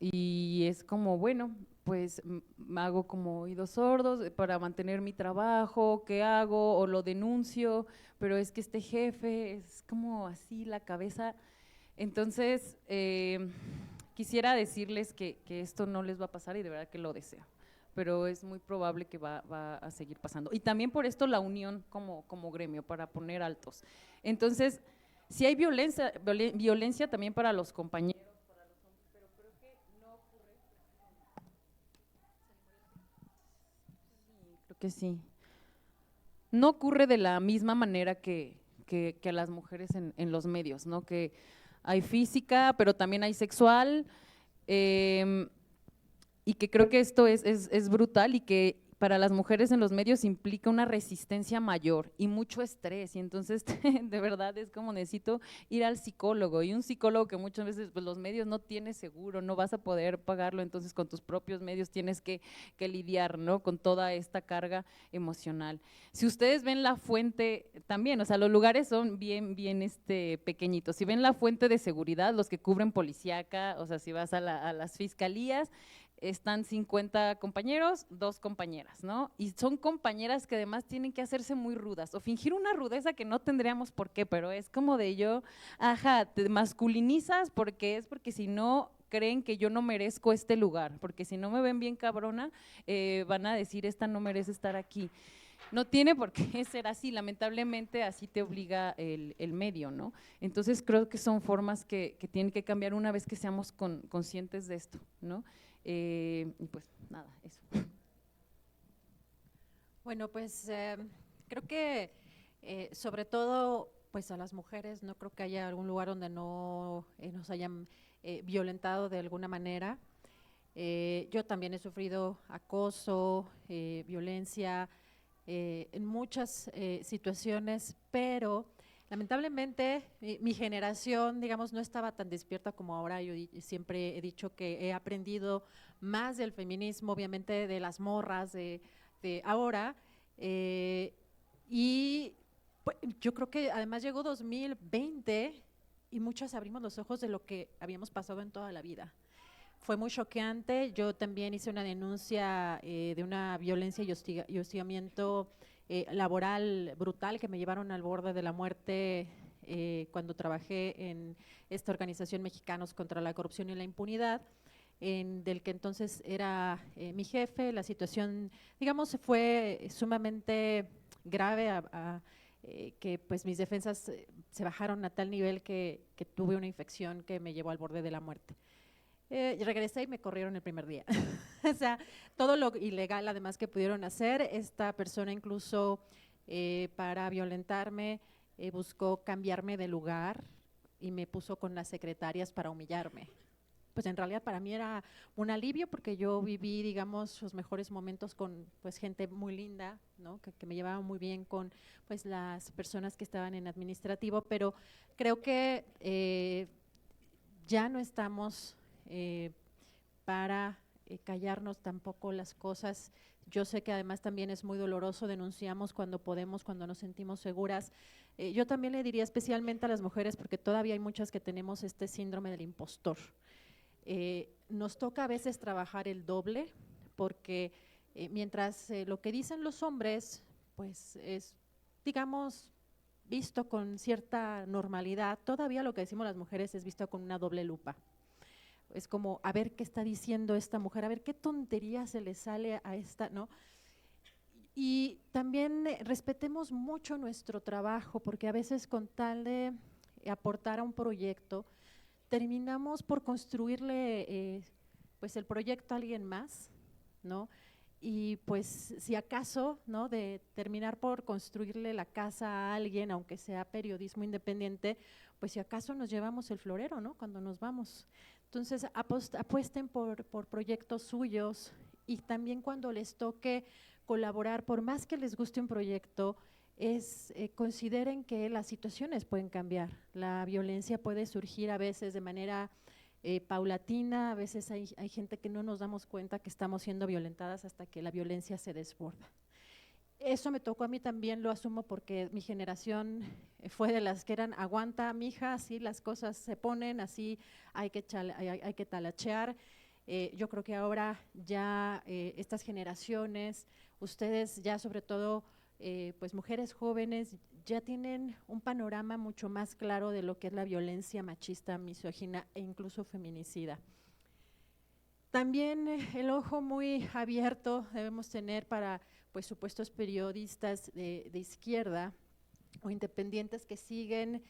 Speaker 5: Y es como, bueno, pues hago como oídos sordos para mantener mi trabajo, ¿qué hago? O lo denuncio, pero es que este jefe es como así la cabeza. Entonces, quisiera decirles que esto no les va a pasar y de verdad que lo deseo, pero es muy probable que va a seguir pasando. Y también por esto la unión como gremio, para poner altos. Entonces, si hay violencia también para los compañeros, que sí. No ocurre de la misma manera que a las mujeres en los medios, ¿no? Que hay física, pero también hay sexual, y que creo que esto es brutal y que para las mujeres en los medios implica una resistencia mayor y mucho estrés, y entonces de verdad es como necesito ir al psicólogo, y un psicólogo que muchas veces pues, los medios no tienes seguro, no vas a poder pagarlo, entonces con tus propios medios tienes que lidiar, ¿no? Con toda esta carga emocional. Si ustedes ven La Fuente también, o sea, los lugares son bien pequeñitos, si ven La Fuente de seguridad, los que cubren policíaca, o sea, si vas a las fiscalías, están 50 compañeros, 2 compañeras, ¿no? Y son compañeras que además tienen que hacerse muy rudas o fingir una rudeza que no tendríamos por qué, pero es como de te masculinizas porque si no creen que yo no merezco este lugar, porque si no me ven bien cabrona, van a decir, esta no merece estar aquí. No tiene por qué ser así, lamentablemente así te obliga el medio, ¿no? Entonces creo que son formas que tienen que cambiar una vez que seamos conscientes de esto, ¿no? Y pues nada, eso.
Speaker 4: Bueno, pues creo que sobre todo pues a las mujeres no creo que haya algún lugar donde no nos hayan violentado de alguna manera. Yo también he sufrido acoso, violencia, en muchas situaciones, pero lamentablemente mi generación, digamos, no estaba tan despierta como ahora. Yo siempre he dicho que he aprendido más del feminismo, obviamente de las morras de ahora, y pues, yo creo que además llegó 2020 y muchas abrimos los ojos de lo que habíamos pasado en toda la vida. Fue muy choqueante. Yo también hice una denuncia de una violencia y hostigamiento laboral brutal que me llevaron al borde de la muerte cuando trabajé en esta organización Mexicanos contra la Corrupción y la Impunidad, del que entonces era mi jefe. La situación, digamos, fue sumamente grave, que pues mis defensas se bajaron a tal nivel que tuve una infección que me llevó al borde de la muerte. Regresé y me corrieron el primer día. O sea, todo lo ilegal además que pudieron hacer. Esta persona incluso para violentarme buscó cambiarme de lugar y me puso con las secretarias para humillarme. Pues en realidad para mí era un alivio porque yo viví, digamos, los mejores momentos con pues gente muy linda, ¿no? que me llevaba muy bien con pues las personas que estaban en administrativo, pero creo que ya no estamos para callarnos tampoco las cosas. Yo sé que además también es muy doloroso, denunciamos cuando podemos, cuando nos sentimos seguras. Yo también le diría especialmente a las mujeres, porque todavía hay muchas que tenemos este síndrome del impostor. Nos toca a veces trabajar el doble, porque mientras lo que dicen los hombres, pues es, digamos, visto con cierta normalidad, todavía lo que decimos las mujeres es visto con una doble lupa. Es como, a ver qué está diciendo esta mujer, a ver qué tontería se le sale a esta, ¿no? Y también respetemos mucho nuestro trabajo, porque a veces con tal de aportar a un proyecto, terminamos por construirle pues el proyecto a alguien más, ¿no? Y pues si acaso, ¿no? De terminar por construirle la casa a alguien, aunque sea periodismo independiente, pues si acaso nos llevamos el florero, ¿no? Cuando nos vamos. Entonces apuesten por proyectos suyos, y también cuando les toque colaborar, por más que les guste un proyecto, consideren que las situaciones pueden cambiar. La violencia puede surgir a veces de manera paulatina, a veces hay gente que no nos damos cuenta que estamos siendo violentadas hasta que la violencia se desborda. Eso me tocó a mí también, lo asumo porque mi generación fue de las que eran, aguanta mija, así las cosas se ponen, así hay que talachear. Yo creo que ahora ya estas generaciones, ustedes ya sobre todo pues mujeres jóvenes, ya tienen un panorama mucho más claro de lo que es la violencia machista, misógina e incluso feminicida. También el ojo muy abierto debemos tener para pues supuestos periodistas de izquierda o independientes que siguen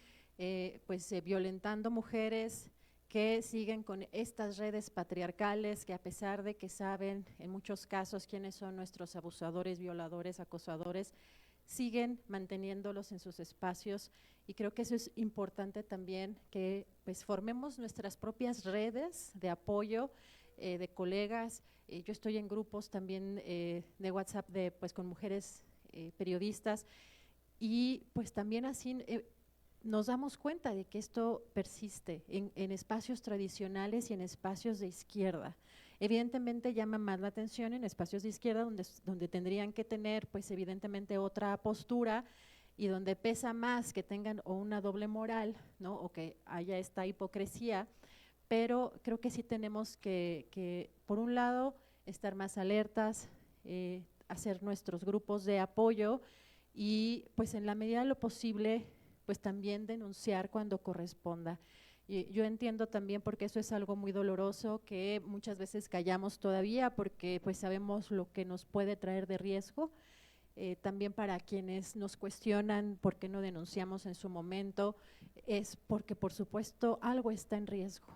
Speaker 4: violentando mujeres, que siguen con estas redes patriarcales, que a pesar de que saben en muchos casos quiénes son nuestros abusadores, violadores, acosadores, siguen manteniéndolos en sus espacios. Y creo que eso es importante también, que pues formemos nuestras propias redes de apoyo, de colegas. Yo estoy en grupos también de WhatsApp pues con mujeres periodistas, y pues también así nos damos cuenta de que esto persiste en espacios tradicionales y en espacios de izquierda. Evidentemente llama más la atención en espacios de izquierda donde tendrían que tener pues evidentemente otra postura, y donde pesa más que tengan o una doble moral, ¿no? O que haya esta hipocresía. Pero creo que sí tenemos que por un lado, estar más alertas, hacer nuestros grupos de apoyo, y pues en la medida de lo posible, pues también denunciar cuando corresponda. Y yo entiendo también, porque eso es algo muy doloroso, que muchas veces callamos todavía porque pues sabemos lo que nos puede traer de riesgo. También para quienes nos cuestionan por qué no denunciamos en su momento, es porque por supuesto algo está en riesgo.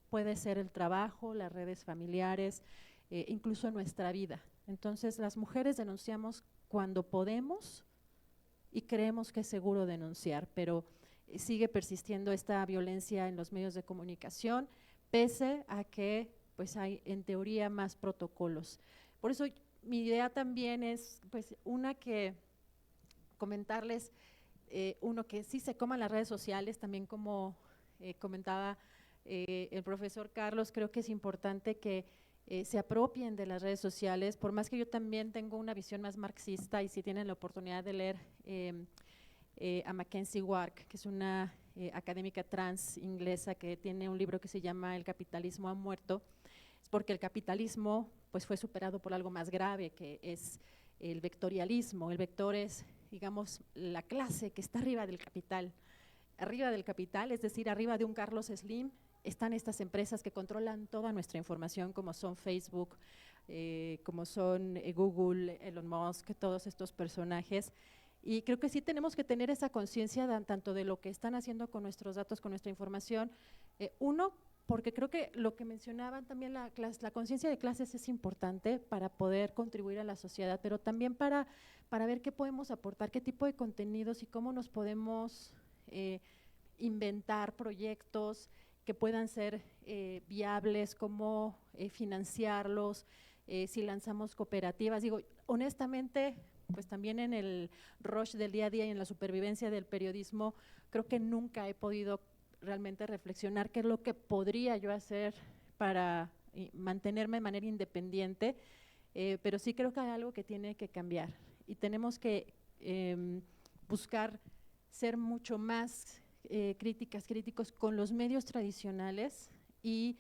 Speaker 4: Puede ser el trabajo, las redes familiares, incluso nuestra vida. Entonces las mujeres denunciamos cuando podemos y creemos que es seguro denunciar, pero sigue persistiendo esta violencia en los medios de comunicación, pese a que pues hay en teoría más protocolos. Por eso mi idea también es, pues, una que comentarles, uno, que sí se coman las redes sociales, también como comentaba el profesor Carlos, creo que es importante que se apropien de las redes sociales, por más que yo también tengo una visión más marxista, y si tienen la oportunidad de leer a Mackenzie Wark, que es una académica trans inglesa que tiene un libro que se llama El capitalismo ha muerto, es porque el capitalismo pues fue superado por algo más grave, que es el vectorialismo. El vector es, digamos, la clase que está arriba del capital. Arriba del capital, es decir, arriba de un Carlos Slim, están estas empresas que controlan toda nuestra información, como son Facebook, como son Google, Elon Musk, todos estos personajes. Y creo que sí tenemos que tener esa conciencia tanto de lo que están haciendo con nuestros datos, con nuestra información. Uno, porque creo que lo que mencionaban también, la conciencia de clases es importante para poder contribuir a la sociedad, pero también para ver qué podemos aportar, qué tipo de contenidos y cómo nos podemos inventar proyectos que puedan ser viables, cómo financiarlos, si lanzamos cooperativas. Digo, honestamente, pues también en el rush del día a día y en la supervivencia del periodismo, creo que nunca he podido realmente reflexionar qué es lo que podría yo hacer para mantenerme de manera independiente, pero sí creo que hay algo que tiene que cambiar y tenemos que buscar ser mucho más críticos con los medios tradicionales y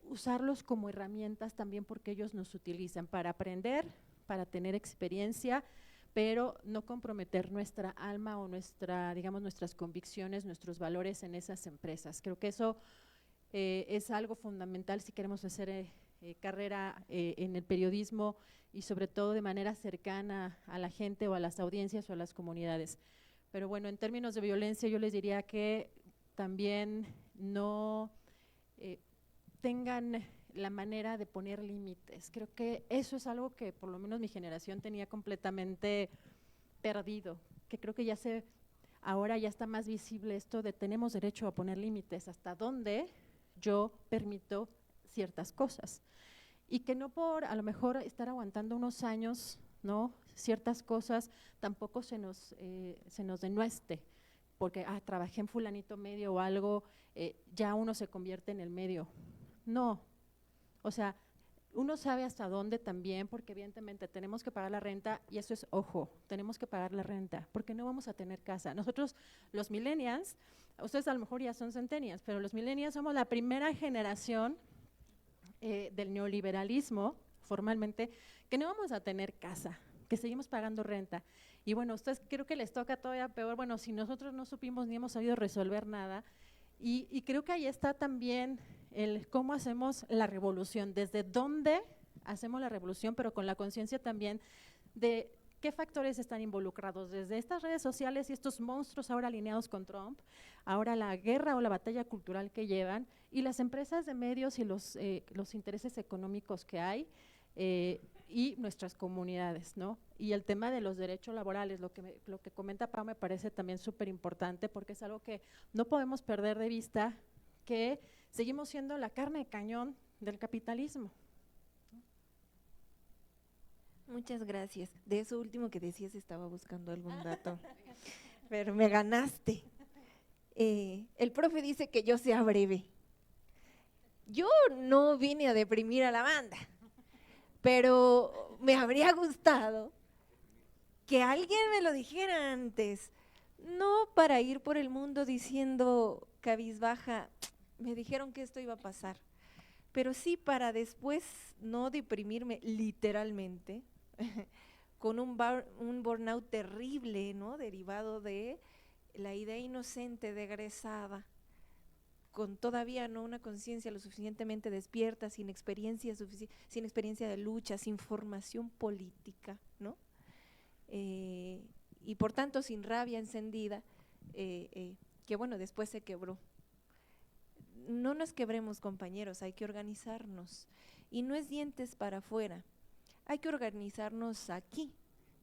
Speaker 4: usarlos como herramientas también, porque ellos nos utilizan para aprender, para tener experiencia, pero no comprometer nuestra alma o digamos, nuestras convicciones, nuestros valores en esas empresas. Creo que eso es algo fundamental si queremos hacer carrera en el periodismo y sobre todo de manera cercana a la gente o a las audiencias o a las comunidades. Pero bueno, en términos de violencia yo les diría que también no tengan la manera de poner límites. Creo que eso es algo que por lo menos mi generación tenía completamente perdido, que creo que ahora ya está más visible esto de tenemos derecho a poner límites, hasta dónde yo permito ciertas cosas. Y que no por a lo mejor estar aguantando unos años, ¿no?, ciertas cosas, tampoco se nos denueste, porque trabajé en fulanito medio o algo, ya uno se convierte en el medio. No. O sea, uno sabe hasta dónde también, porque evidentemente tenemos que pagar la renta, y eso es, ojo, tenemos que pagar la renta, porque no vamos a tener casa. Nosotros, los millennials, ustedes a lo mejor ya son centennials, pero los millennials somos la primera generación del neoliberalismo, formalmente, que no vamos a tener casa, que seguimos pagando renta. Y bueno, ustedes creo que les toca todavía peor, bueno, si nosotros no supimos ni hemos sabido resolver nada, y creo que ahí está también el cómo hacemos la revolución, desde dónde hacemos la revolución, pero con la conciencia también de qué factores están involucrados, desde estas redes sociales y estos monstruos ahora alineados con Trump, ahora la guerra o la batalla cultural que llevan, y las empresas de medios y los intereses económicos que hay, y nuestras comunidades, ¿no? Y el tema de los derechos laborales, lo que comenta Pau me parece también súper importante, porque es algo que no podemos perder de vista, que seguimos siendo la carne de cañón del capitalismo.
Speaker 3: Muchas gracias. De eso último que decías estaba buscando algún dato, pero me ganaste. El profe dice que yo sea breve. Yo no vine a deprimir a la banda, pero me habría gustado que alguien me lo dijera antes, no para ir por el mundo diciendo cabizbaja, me dijeron que esto iba a pasar, pero sí para después no deprimirme literalmente con un burnout terrible, ¿no?, derivado de la idea inocente de egresada con todavía no una conciencia lo suficientemente despierta, sin experiencia de lucha, sin formación política, ¿no? Y por tanto sin rabia encendida, que bueno, después se quebró. No nos quebremos, compañeros, hay que organizarnos. Y no es dientes para afuera, hay que organizarnos aquí,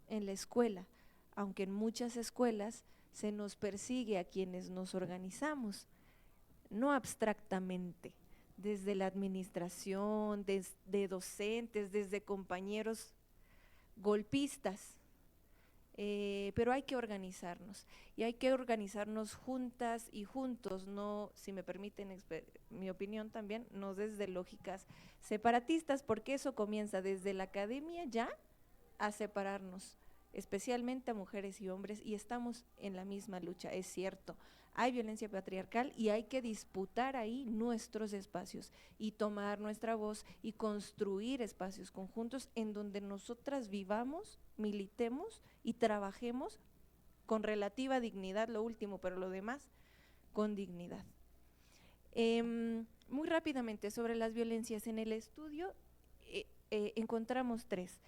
Speaker 3: en la escuela, aunque en muchas escuelas se nos persigue a quienes nos organizamos, no abstractamente, desde la administración, desde docentes, desde compañeros golpistas, pero hay que organizarnos y hay que organizarnos juntas y juntos, no, si me permiten mi opinión también, no desde lógicas separatistas, porque eso comienza desde la academia ya a separarnos, especialmente a mujeres y hombres, y estamos en la misma lucha, es cierto. Hay violencia patriarcal y hay que disputar ahí nuestros espacios y tomar nuestra voz y construir espacios conjuntos en donde nosotras vivamos, militemos y trabajemos con relativa dignidad, lo último, pero lo demás con dignidad. Muy rápidamente sobre las violencias en el estudio, encontramos tres.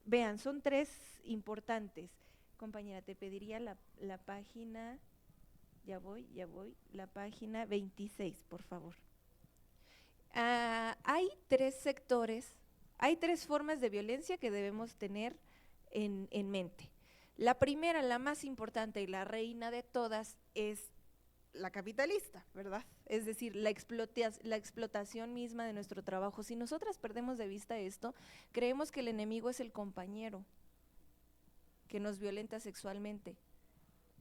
Speaker 3: Vean, son tres importantes. Compañera, te pediría la página, ya voy, la página 26, por favor. Hay tres sectores, hay tres formas de violencia que debemos tener en mente. La primera, la más importante y la reina de todas es la capitalista, ¿verdad? Es decir, la explotación misma de nuestro trabajo. Si nosotras perdemos de vista esto, creemos que el enemigo es el compañero que nos violenta sexualmente.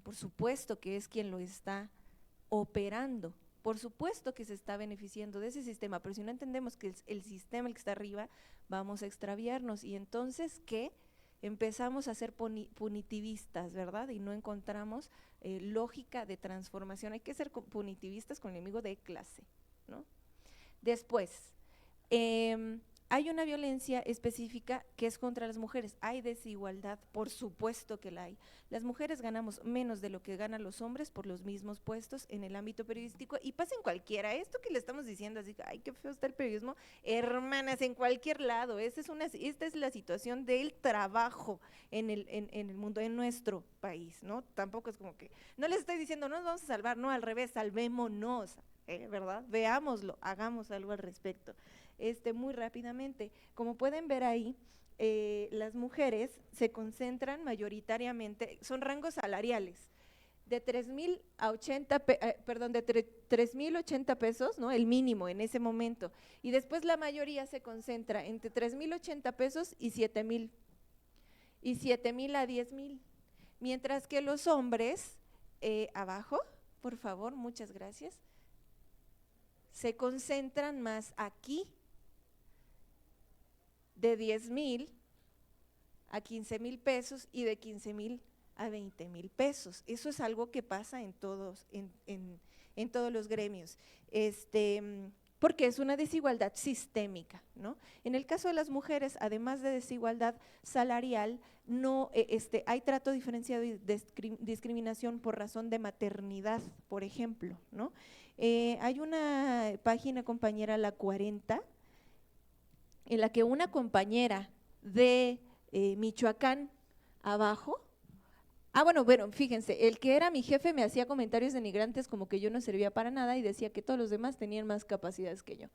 Speaker 3: Por supuesto que es quien lo está operando, por supuesto que se está beneficiando de ese sistema, pero si no entendemos que el sistema el que está arriba, vamos a extraviarnos y entonces ¿qué? Empezamos a ser punitivistas, ¿verdad? Y no encontramos lógica de transformación. Hay que ser punitivistas con el enemigo de clase, ¿no? Después, hay una violencia específica que es contra las mujeres. Hay desigualdad, por supuesto que la hay. Las mujeres ganamos menos de lo que ganan los hombres por los mismos puestos en el ámbito periodístico y pasa en cualquiera. Esto que le estamos diciendo, así, ay, qué feo está el periodismo, hermanas, en cualquier lado. Esta es la situación del trabajo en el mundo, en nuestro país, ¿no? Tampoco es como que, no les estoy diciendo, no nos vamos a salvar, no, al revés, salvémonos, ¿verdad? Veámoslo, hagamos algo al respecto. Muy rápidamente, como pueden ver ahí, las mujeres se concentran mayoritariamente, son rangos salariales, de 3,080 pesos, ¿no? El mínimo en ese momento, y después la mayoría se concentra entre 3,080 pesos y 7,000 a 10,000, mientras que los hombres, abajo, por favor, muchas gracias, se concentran más aquí, de 10,000 a 15,000 pesos y de 15,000 a 20,000 pesos. Eso es algo que pasa en todos los gremios, porque es una desigualdad sistémica, ¿no? En el caso de las mujeres, además de desigualdad salarial, no, hay trato diferenciado y discriminación por razón de maternidad, por ejemplo, ¿no? Hay una página, compañera, la 40, en la que una compañera de Michoacán, abajo, bueno, fíjense, el que era mi jefe me hacía comentarios denigrantes como que yo no servía para nada y decía que todos los demás tenían más capacidades que yo.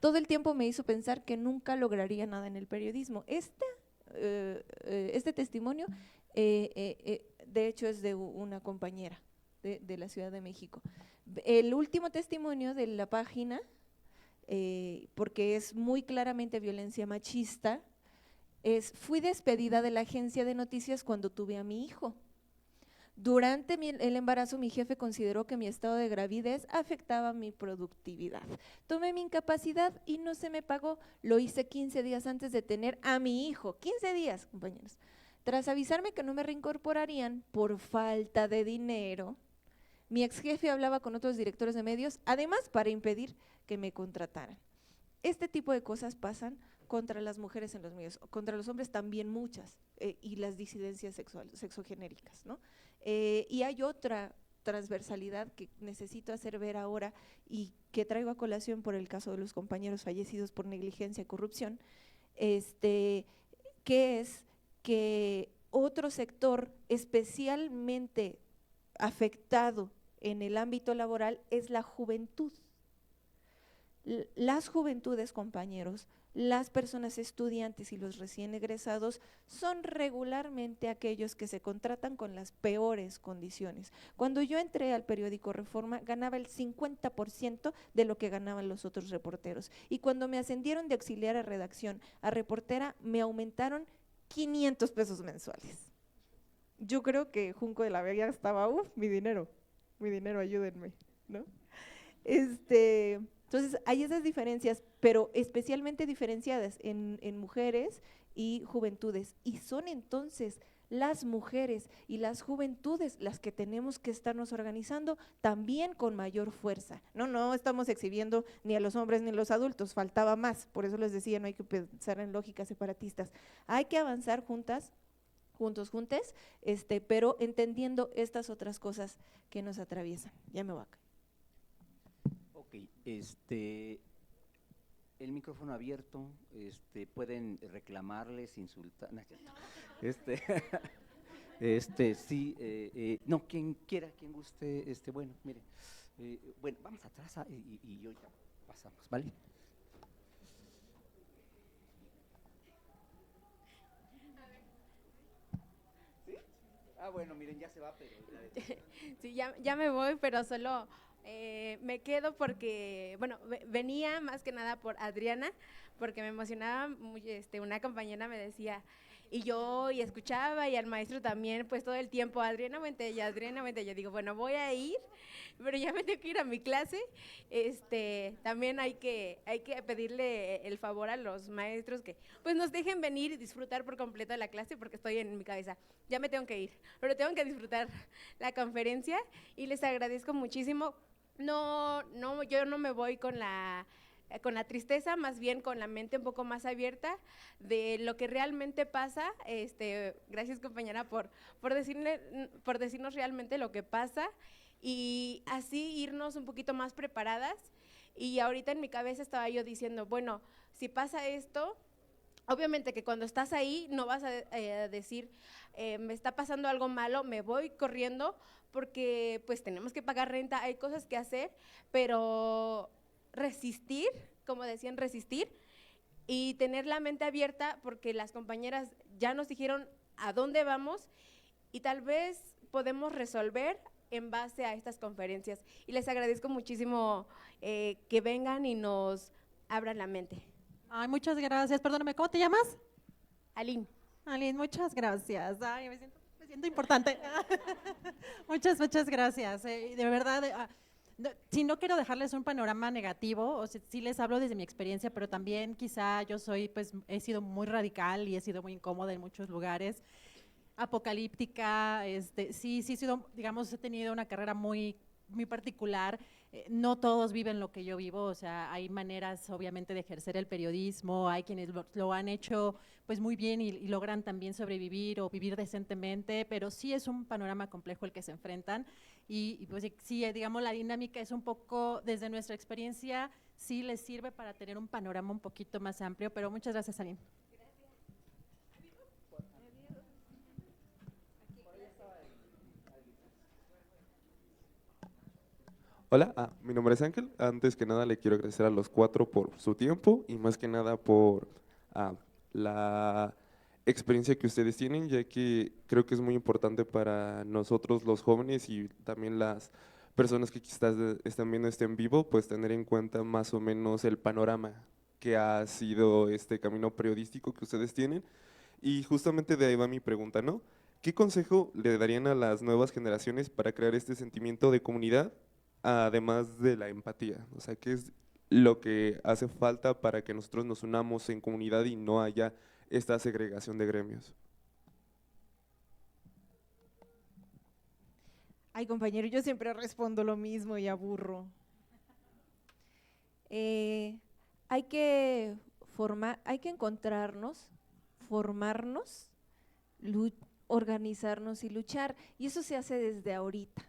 Speaker 3: Todo el tiempo me hizo pensar que nunca lograría nada en el periodismo. Este testimonio, de hecho, es de una compañera de la Ciudad de México. El último testimonio de la página, porque es muy claramente violencia machista, fui despedida de la agencia de noticias cuando tuve a mi hijo. Durante el embarazo mi jefe consideró que mi estado de gravidez afectaba mi productividad. Tomé mi incapacidad y no se me pagó, lo hice 15 días antes de tener a mi hijo, 15 días, compañeros. Tras avisarme que no me reincorporarían por falta de dinero, mi ex jefe hablaba con otros directores de medios, además para impedir que me contrataran. Este tipo de cosas pasan contra las mujeres en los medios, contra los hombres también muchas, y las disidencias sexogenéricas, ¿no? Y hay otra transversalidad que necesito hacer ver ahora y que traigo a colación por el caso de los compañeros fallecidos por negligencia y corrupción, que es que otro sector especialmente afectado en el ámbito laboral es la juventud. Las juventudes, compañeros, las personas estudiantes y los recién egresados son regularmente aquellos que se contratan con las peores condiciones. Cuando yo entré al periódico Reforma, ganaba el 50% de lo que ganaban los otros reporteros. Y cuando me ascendieron de auxiliar a redacción a reportera, me aumentaron 500 pesos mensuales. Yo creo que Junco de la Vega estaba, mi dinero, ayúdenme, ¿no? Entonces, hay esas diferencias, pero especialmente diferenciadas en mujeres y juventudes. Y son entonces las mujeres y las juventudes las que tenemos que estarnos organizando también con mayor fuerza. No estamos exhibiendo ni a los hombres ni a los adultos, faltaba más. Por eso les decía, no hay que pensar en lógicas separatistas. Hay que avanzar juntas, juntes, pero entendiendo estas otras cosas que nos atraviesan. Ya me voy acá.
Speaker 2: Ok, el micrófono abierto, pueden reclamarles, insultar, sí, no, quien quiera, quien guste, bueno, mire, bueno, vamos atrás y yo ya pasamos, ¿vale? ¿Sí? Ah, bueno, miren, ya se va, pero…
Speaker 7: Sí, ya me voy, pero solo… me quedo porque, bueno, venía más que nada por Adriana, porque me emocionaba, una compañera me decía, y escuchaba, y al maestro también, pues todo el tiempo, Adriana Buentella, yo digo, bueno, voy a ir, pero ya me tengo que ir a mi clase, también hay que pedirle el favor a los maestros que, pues nos dejen venir y disfrutar por completo de la clase, porque estoy en mi cabeza, ya me tengo que ir, pero tengo que disfrutar la conferencia, y les agradezco muchísimo. Yo no me voy con la tristeza, más bien con la mente un poco más abierta de lo que realmente pasa. Gracias, compañera, por decirnos realmente lo que pasa y así irnos un poquito más preparadas. Y ahorita en mi cabeza estaba yo diciendo, bueno, si pasa esto, obviamente que cuando estás ahí no vas a decir, me está pasando algo malo, me voy corriendo, porque pues tenemos que pagar renta, hay cosas que hacer, pero resistir, como decían, resistir y tener la mente abierta, porque las compañeras ya nos dijeron a dónde vamos y tal vez podemos resolver en base a estas conferencias. Y les agradezco muchísimo que vengan y nos abran la mente.
Speaker 4: Ay, muchas gracias. Perdóname, ¿cómo te llamas?
Speaker 7: Aline.
Speaker 4: Aline, muchas gracias. Ay, me siento importante. Muchas gracias. De verdad, si no quiero dejarles un panorama negativo, o sea, sí les hablo desde mi experiencia, pero también quizá yo he sido muy radical y he sido muy incómoda en muchos lugares, apocalíptica, sí he sido, digamos, he tenido una carrera muy particular. No todos viven lo que yo vivo, o sea, hay maneras obviamente de ejercer el periodismo, hay quienes lo han hecho pues muy bien y logran también sobrevivir o vivir decentemente, pero sí es un panorama complejo el que se enfrentan y pues sí, digamos, la dinámica es un poco, desde nuestra experiencia, sí les sirve para tener un panorama un poquito más amplio, pero muchas gracias, Aline.
Speaker 10: Hola, mi nombre es Ángel. Antes que nada le quiero agradecer a los cuatro por su tiempo y más que nada por la experiencia que ustedes tienen, ya que creo que es muy importante para nosotros los jóvenes y también las personas que quizás están viendo en vivo, pues tener en cuenta más o menos el panorama que ha sido este camino periodístico que ustedes tienen. Y justamente de ahí va mi pregunta, ¿no? ¿Qué consejo le darían a las nuevas generaciones para crear este sentimiento de comunidad, además de la empatía? O sea, ¿qué es lo que hace falta para que nosotros nos unamos en comunidad y no haya esta segregación de gremios?
Speaker 3: Ay, compañero, yo siempre respondo lo mismo y aburro. Hay que encontrarnos, formarnos, organizarnos y luchar, y eso se hace desde ahorita.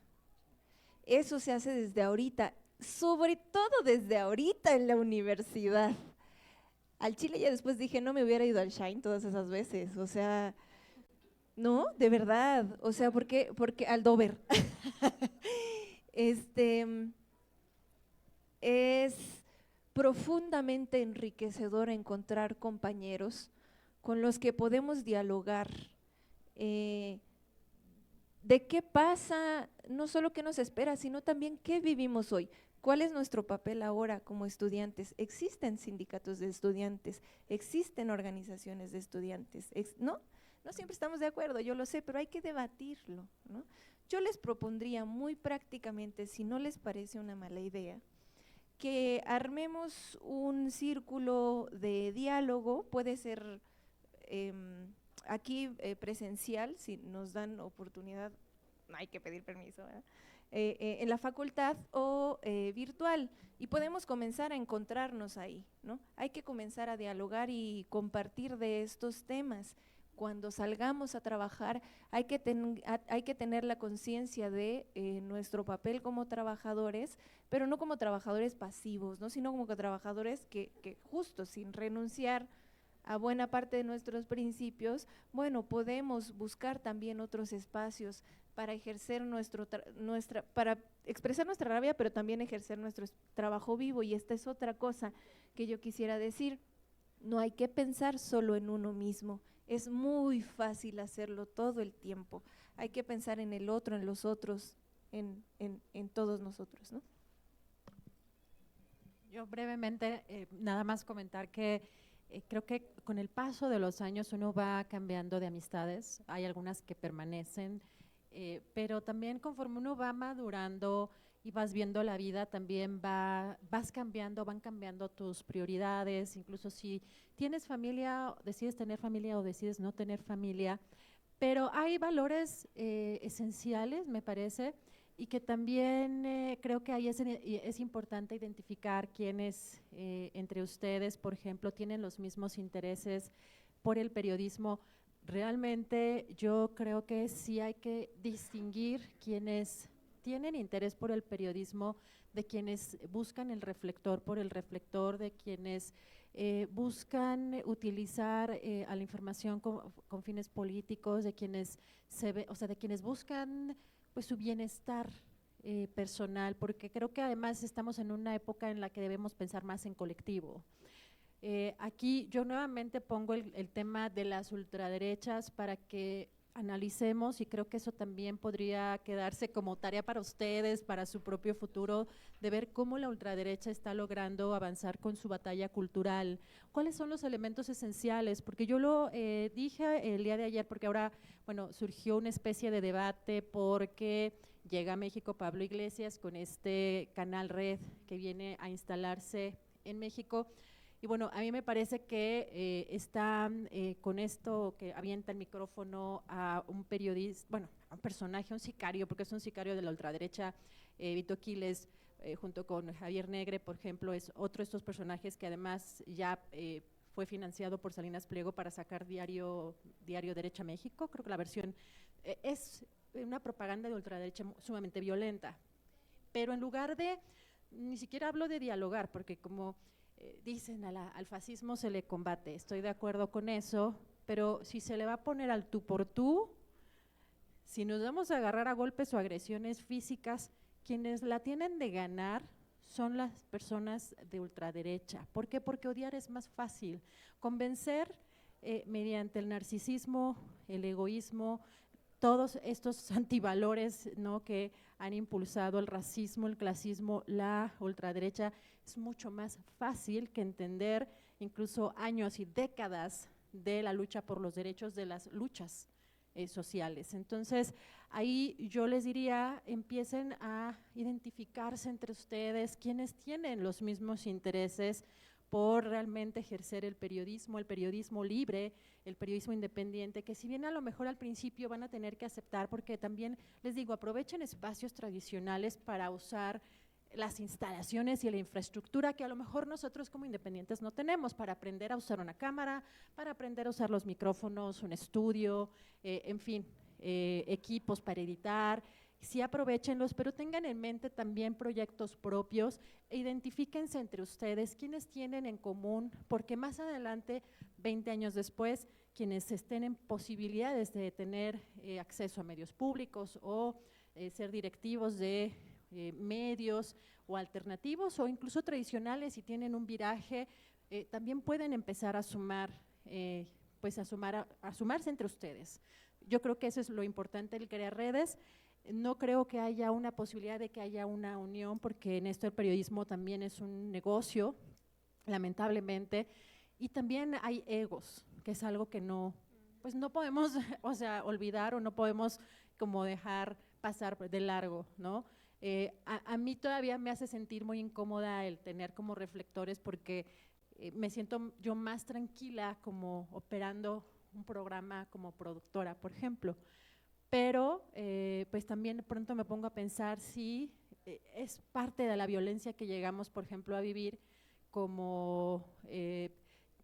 Speaker 3: Eso se hace desde ahorita, sobre todo desde ahorita en la universidad. Al Chile ya después dije, no me hubiera ido al Shine todas esas veces, o sea, no, de verdad, o sea, porque al Dover. Es profundamente enriquecedor encontrar compañeros con los que podemos dialogar de qué pasa, no solo qué nos espera, sino también qué vivimos hoy. ¿Cuál es nuestro papel ahora como estudiantes? Existen sindicatos de estudiantes, existen organizaciones de estudiantes, ¿no? No siempre estamos de acuerdo, yo lo sé, pero hay que debatirlo, ¿no? Yo les propondría muy prácticamente, si no les parece una mala idea, que armemos un círculo de diálogo, puede ser aquí presencial, si nos dan oportunidad, no hay que pedir permiso, ¿verdad? En la facultad o virtual, y podemos comenzar a encontrarnos ahí, ¿no? Hay que comenzar a dialogar y compartir de estos temas. Cuando salgamos a trabajar hay que tener la conciencia de nuestro papel como trabajadores, pero no como trabajadores pasivos, ¿no? Sino como trabajadores que justo sin renunciar a buena parte de nuestros principios, bueno, podemos buscar también otros espacios para ejercer para expresar nuestra rabia, pero también ejercer nuestro trabajo vivo. Y esta es otra cosa que yo quisiera decir, no hay que pensar solo en uno mismo, es muy fácil hacerlo todo el tiempo, hay que pensar en el otro, en los otros, en todos nosotros, ¿no?
Speaker 4: Yo brevemente, nada más comentar que creo que con el paso de los años uno va cambiando de amistades, hay algunas que permanecen, pero también conforme uno va madurando y vas viendo la vida, también van cambiando tus prioridades, incluso si tienes familia, decides tener familia o decides no tener familia, pero hay valores esenciales, me parece, y que también creo que ahí es importante identificar quiénes entre ustedes, por ejemplo, tienen los mismos intereses por el periodismo. Realmente yo creo que sí hay que distinguir quienes tienen interés por el periodismo de quienes buscan el reflector por el reflector, de quienes buscan utilizar a la información con fines políticos, de quienes de quienes buscan pues su bienestar personal, porque creo que además estamos en una época en la que debemos pensar más en colectivo. Aquí yo nuevamente pongo el tema de las ultraderechas para que analicemos, y creo que eso también podría quedarse como tarea para ustedes, para su propio futuro, de ver cómo la ultraderecha está logrando avanzar con su batalla cultural, cuáles son los elementos esenciales, porque yo lo dije el día de ayer, porque ahora, bueno, surgió una especie de debate porque llega a México Pablo Iglesias con este canal Red que viene a instalarse en México. Y bueno, a mí me parece que están con esto que avienta el micrófono a un periodista, bueno, a un personaje, un sicario, porque es un sicario de la ultraderecha, Vito Quiles, junto con Javier Negre, por ejemplo, es otro de estos personajes que además ya fue financiado por Salinas Pliego para sacar diario Derecha México. Creo que la versión es una propaganda de ultraderecha sumamente violenta. Pero en lugar de, ni siquiera hablo de dialogar, porque como dicen al fascismo se le combate, estoy de acuerdo con eso, pero si se le va a poner al tú por tú, si nos vamos a agarrar a golpes o agresiones físicas, quienes la tienen de ganar son las personas de ultraderecha. ¿Por qué? Porque odiar es más fácil. Convencer mediante el narcisismo, el egoísmo, todos estos antivalores, ¿no?, que han impulsado el racismo, el clasismo, la ultraderecha, es mucho más fácil que entender incluso años y décadas de la lucha por los derechos, de las luchas sociales. Entonces, ahí yo les diría, empiecen a identificarse entre ustedes, quienes tienen los mismos intereses por realmente ejercer el periodismo libre, el periodismo independiente, que si bien a lo mejor al principio van a tener que aceptar, porque también les digo, aprovechen espacios tradicionales para usar las instalaciones y la infraestructura que a lo mejor nosotros como independientes no tenemos, para aprender a usar una cámara, para aprender a usar los micrófonos, un estudio, en fin, equipos para editar, sí aprovechenlos, pero tengan en mente también proyectos propios, e identifíquense entre ustedes, quienes tienen en común, porque más adelante, 20 años después, quienes estén en posibilidades de tener acceso a medios públicos o ser directivos de medios o alternativos o incluso tradicionales y tienen un viraje, también pueden empezar a sumar, pues a sumarse entre ustedes. Yo creo que eso es lo importante, el crear redes. No creo que haya una posibilidad de que haya una unión, porque en esto el periodismo también es un negocio, lamentablemente, y también hay egos, que es algo que no, pues no podemos, o sea, olvidar o no podemos como dejar pasar de largo, ¿no? A mí todavía me hace sentir muy incómoda el tener como reflectores, porque me siento yo más tranquila como operando un programa como productora, por ejemplo. Pero pues también de pronto me pongo a pensar si es parte de la violencia que llegamos, por ejemplo, a vivir, como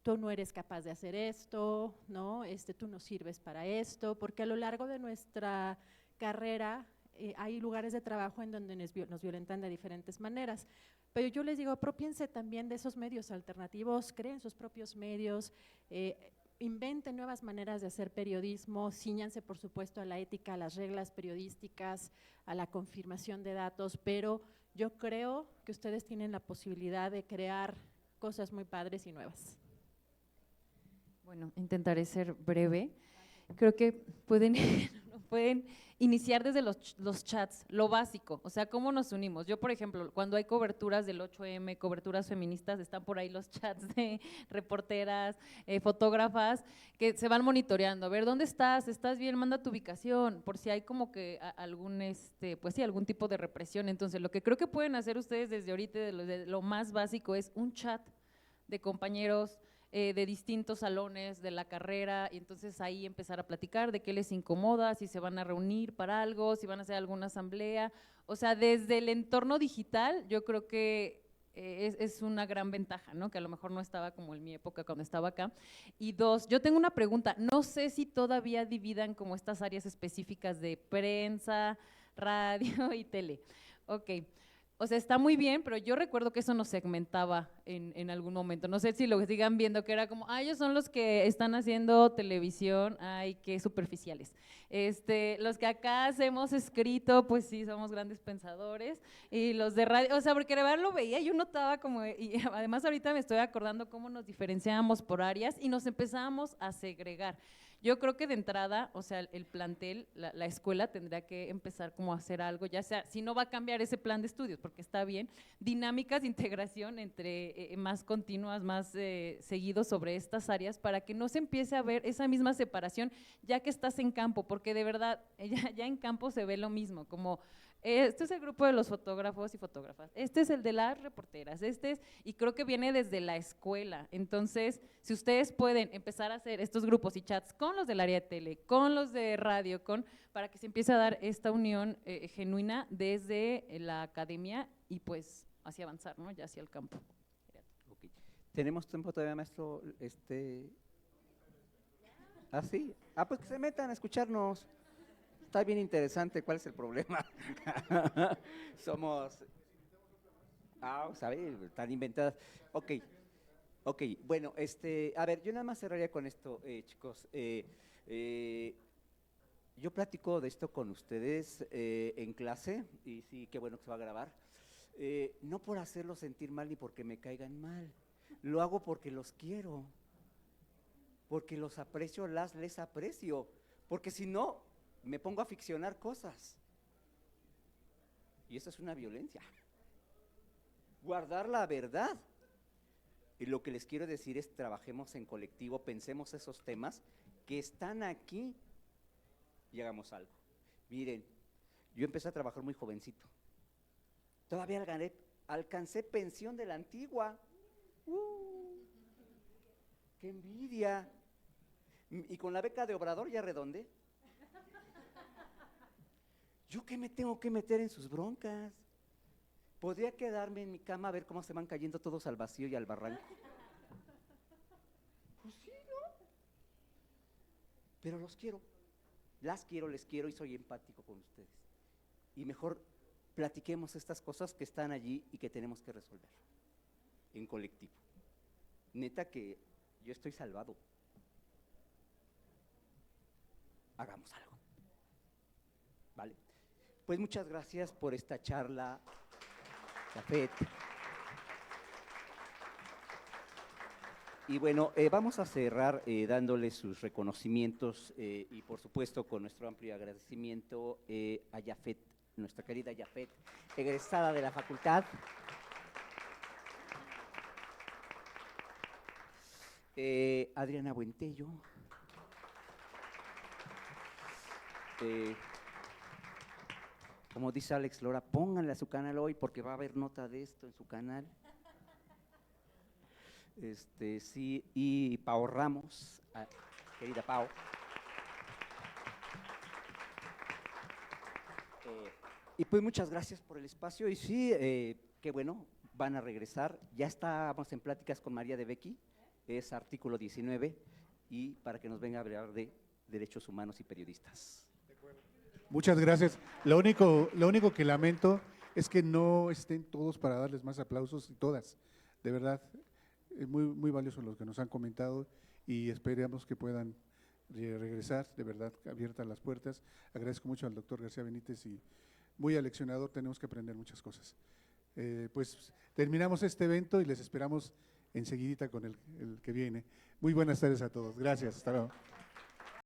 Speaker 4: tú no eres capaz de hacer esto, ¿no? Tú no sirves para esto, porque a lo largo de nuestra carrera hay lugares de trabajo en donde nos violentan de diferentes maneras. Pero yo les digo, apropiense también de esos medios alternativos, creen sus propios medios, inventen nuevas maneras de hacer periodismo, cíñanse por supuesto a la ética, a las reglas periodísticas, a la confirmación de datos, pero yo creo que ustedes tienen la posibilidad de crear cosas muy padres y nuevas.
Speaker 5: Bueno, intentaré ser breve. Creo que pueden iniciar desde los chats, lo básico, o sea, cómo nos unimos. Yo, por ejemplo, cuando hay coberturas del 8M, coberturas feministas, están por ahí los chats de reporteras, fotógrafas, que se van monitoreando, a ver, ¿dónde estás? ¿Estás bien? Manda tu ubicación, por si hay como que algún, pues sí, algún tipo de represión. Entonces, lo que creo que pueden hacer ustedes desde ahorita, de lo más básico, es un chat de compañeros, de distintos salones de la carrera, y entonces ahí empezar a platicar de qué les incomoda, si se van a reunir para algo, si van a hacer alguna asamblea. O sea, desde el entorno digital yo creo que es una gran ventaja, ¿no? Que a lo mejor no estaba como en mi época cuando estaba acá. Y dos, yo tengo una pregunta, no sé si todavía dividan como estas áreas específicas de prensa, radio y tele. Ok. O sea, está muy bien, pero yo recuerdo que eso nos segmentaba en algún momento. No sé si lo sigan viendo, que era como, ellos son los que están haciendo televisión, ay, qué superficiales. Los que acá hemos escrito, pues sí, somos grandes pensadores. Y los de radio, o sea, porque de verdad lo veía, yo notaba como, y además ahorita me estoy acordando cómo nos diferenciábamos por áreas y nos empezábamos a segregar. Yo creo que de entrada, o sea, el plantel, la escuela tendría que empezar como a hacer algo, ya sea, si no va a cambiar ese plan de estudios, porque está bien, dinámicas de integración entre más continuas, más seguidos sobre estas áreas, para que no se empiece a ver esa misma separación ya que estás en campo, porque de verdad, ya en campo se ve lo mismo, como este es el grupo de los fotógrafos y fotógrafas, este es el de las reporteras, y creo que viene desde la escuela. Entonces, si ustedes pueden empezar a hacer estos grupos y chats con los del área de tele, con los de radio, para que se empiece a dar esta unión genuina desde la academia y pues hacia avanzar, ¿no? Ya hacia el campo.
Speaker 2: Okay. ¿Tenemos tiempo todavía, maestro? ¿Ah, sí? Pues que se metan a escucharnos. Está bien interesante, ¿cuál es el problema? Somos… ¿sabes? Están inventadas. Ok, bueno, a ver, yo nada más cerraría con esto, chicos. Yo platico de esto con ustedes en clase, y sí, qué bueno que se va a grabar. No por hacerlos sentir mal ni porque me caigan mal, lo hago porque los quiero, porque los aprecio, les aprecio, porque si no… me pongo a ficcionar cosas. Y eso es una violencia. Guardar la verdad. Y lo que les quiero decir es, trabajemos en colectivo, pensemos esos temas que están aquí y hagamos algo. Miren, yo empecé a trabajar muy jovencito. Todavía alcancé pensión de la antigua. ¡Qué envidia! Y con la beca de Obrador ya redondé. ¿Yo qué me tengo que meter en sus broncas? Podría quedarme en mi cama a ver cómo se van cayendo todos al vacío y al barranco. Pues sí, ¿no? Pero los quiero, las quiero, les quiero y soy empático con ustedes. y mejor platiquemos estas cosas que están allí y que tenemos que resolver en colectivo. Neta que yo estoy salvado. Hagamos algo. ¿Vale? Pues muchas gracias por esta charla, Jafet. Y bueno, vamos a cerrar dándole sus reconocimientos y por supuesto con nuestro amplio agradecimiento a Jafet, nuestra querida Jafet, egresada de la facultad. Adriana Buentello. Como dice Alex Lora, pónganle a su canal hoy porque va a haber nota de esto en su canal. Sí, y Pao Ramos, querida Pao. Y pues muchas gracias por el espacio y sí, qué bueno, van a regresar. Ya estamos en pláticas con María de Becky, es artículo 19, y para que nos venga a hablar de derechos humanos y periodistas.
Speaker 1: Muchas gracias. Lo único que lamento es que no estén todos para darles más aplausos, y todas, de verdad. Es muy valioso lo que nos han comentado y esperamos que puedan regresar, de verdad, abiertas las puertas. Agradezco mucho al doctor García Benítez y muy aleccionador, tenemos que aprender muchas cosas. Pues terminamos este evento y les esperamos enseguidita con el que viene. Muy buenas tardes a todos. Gracias. Hasta luego.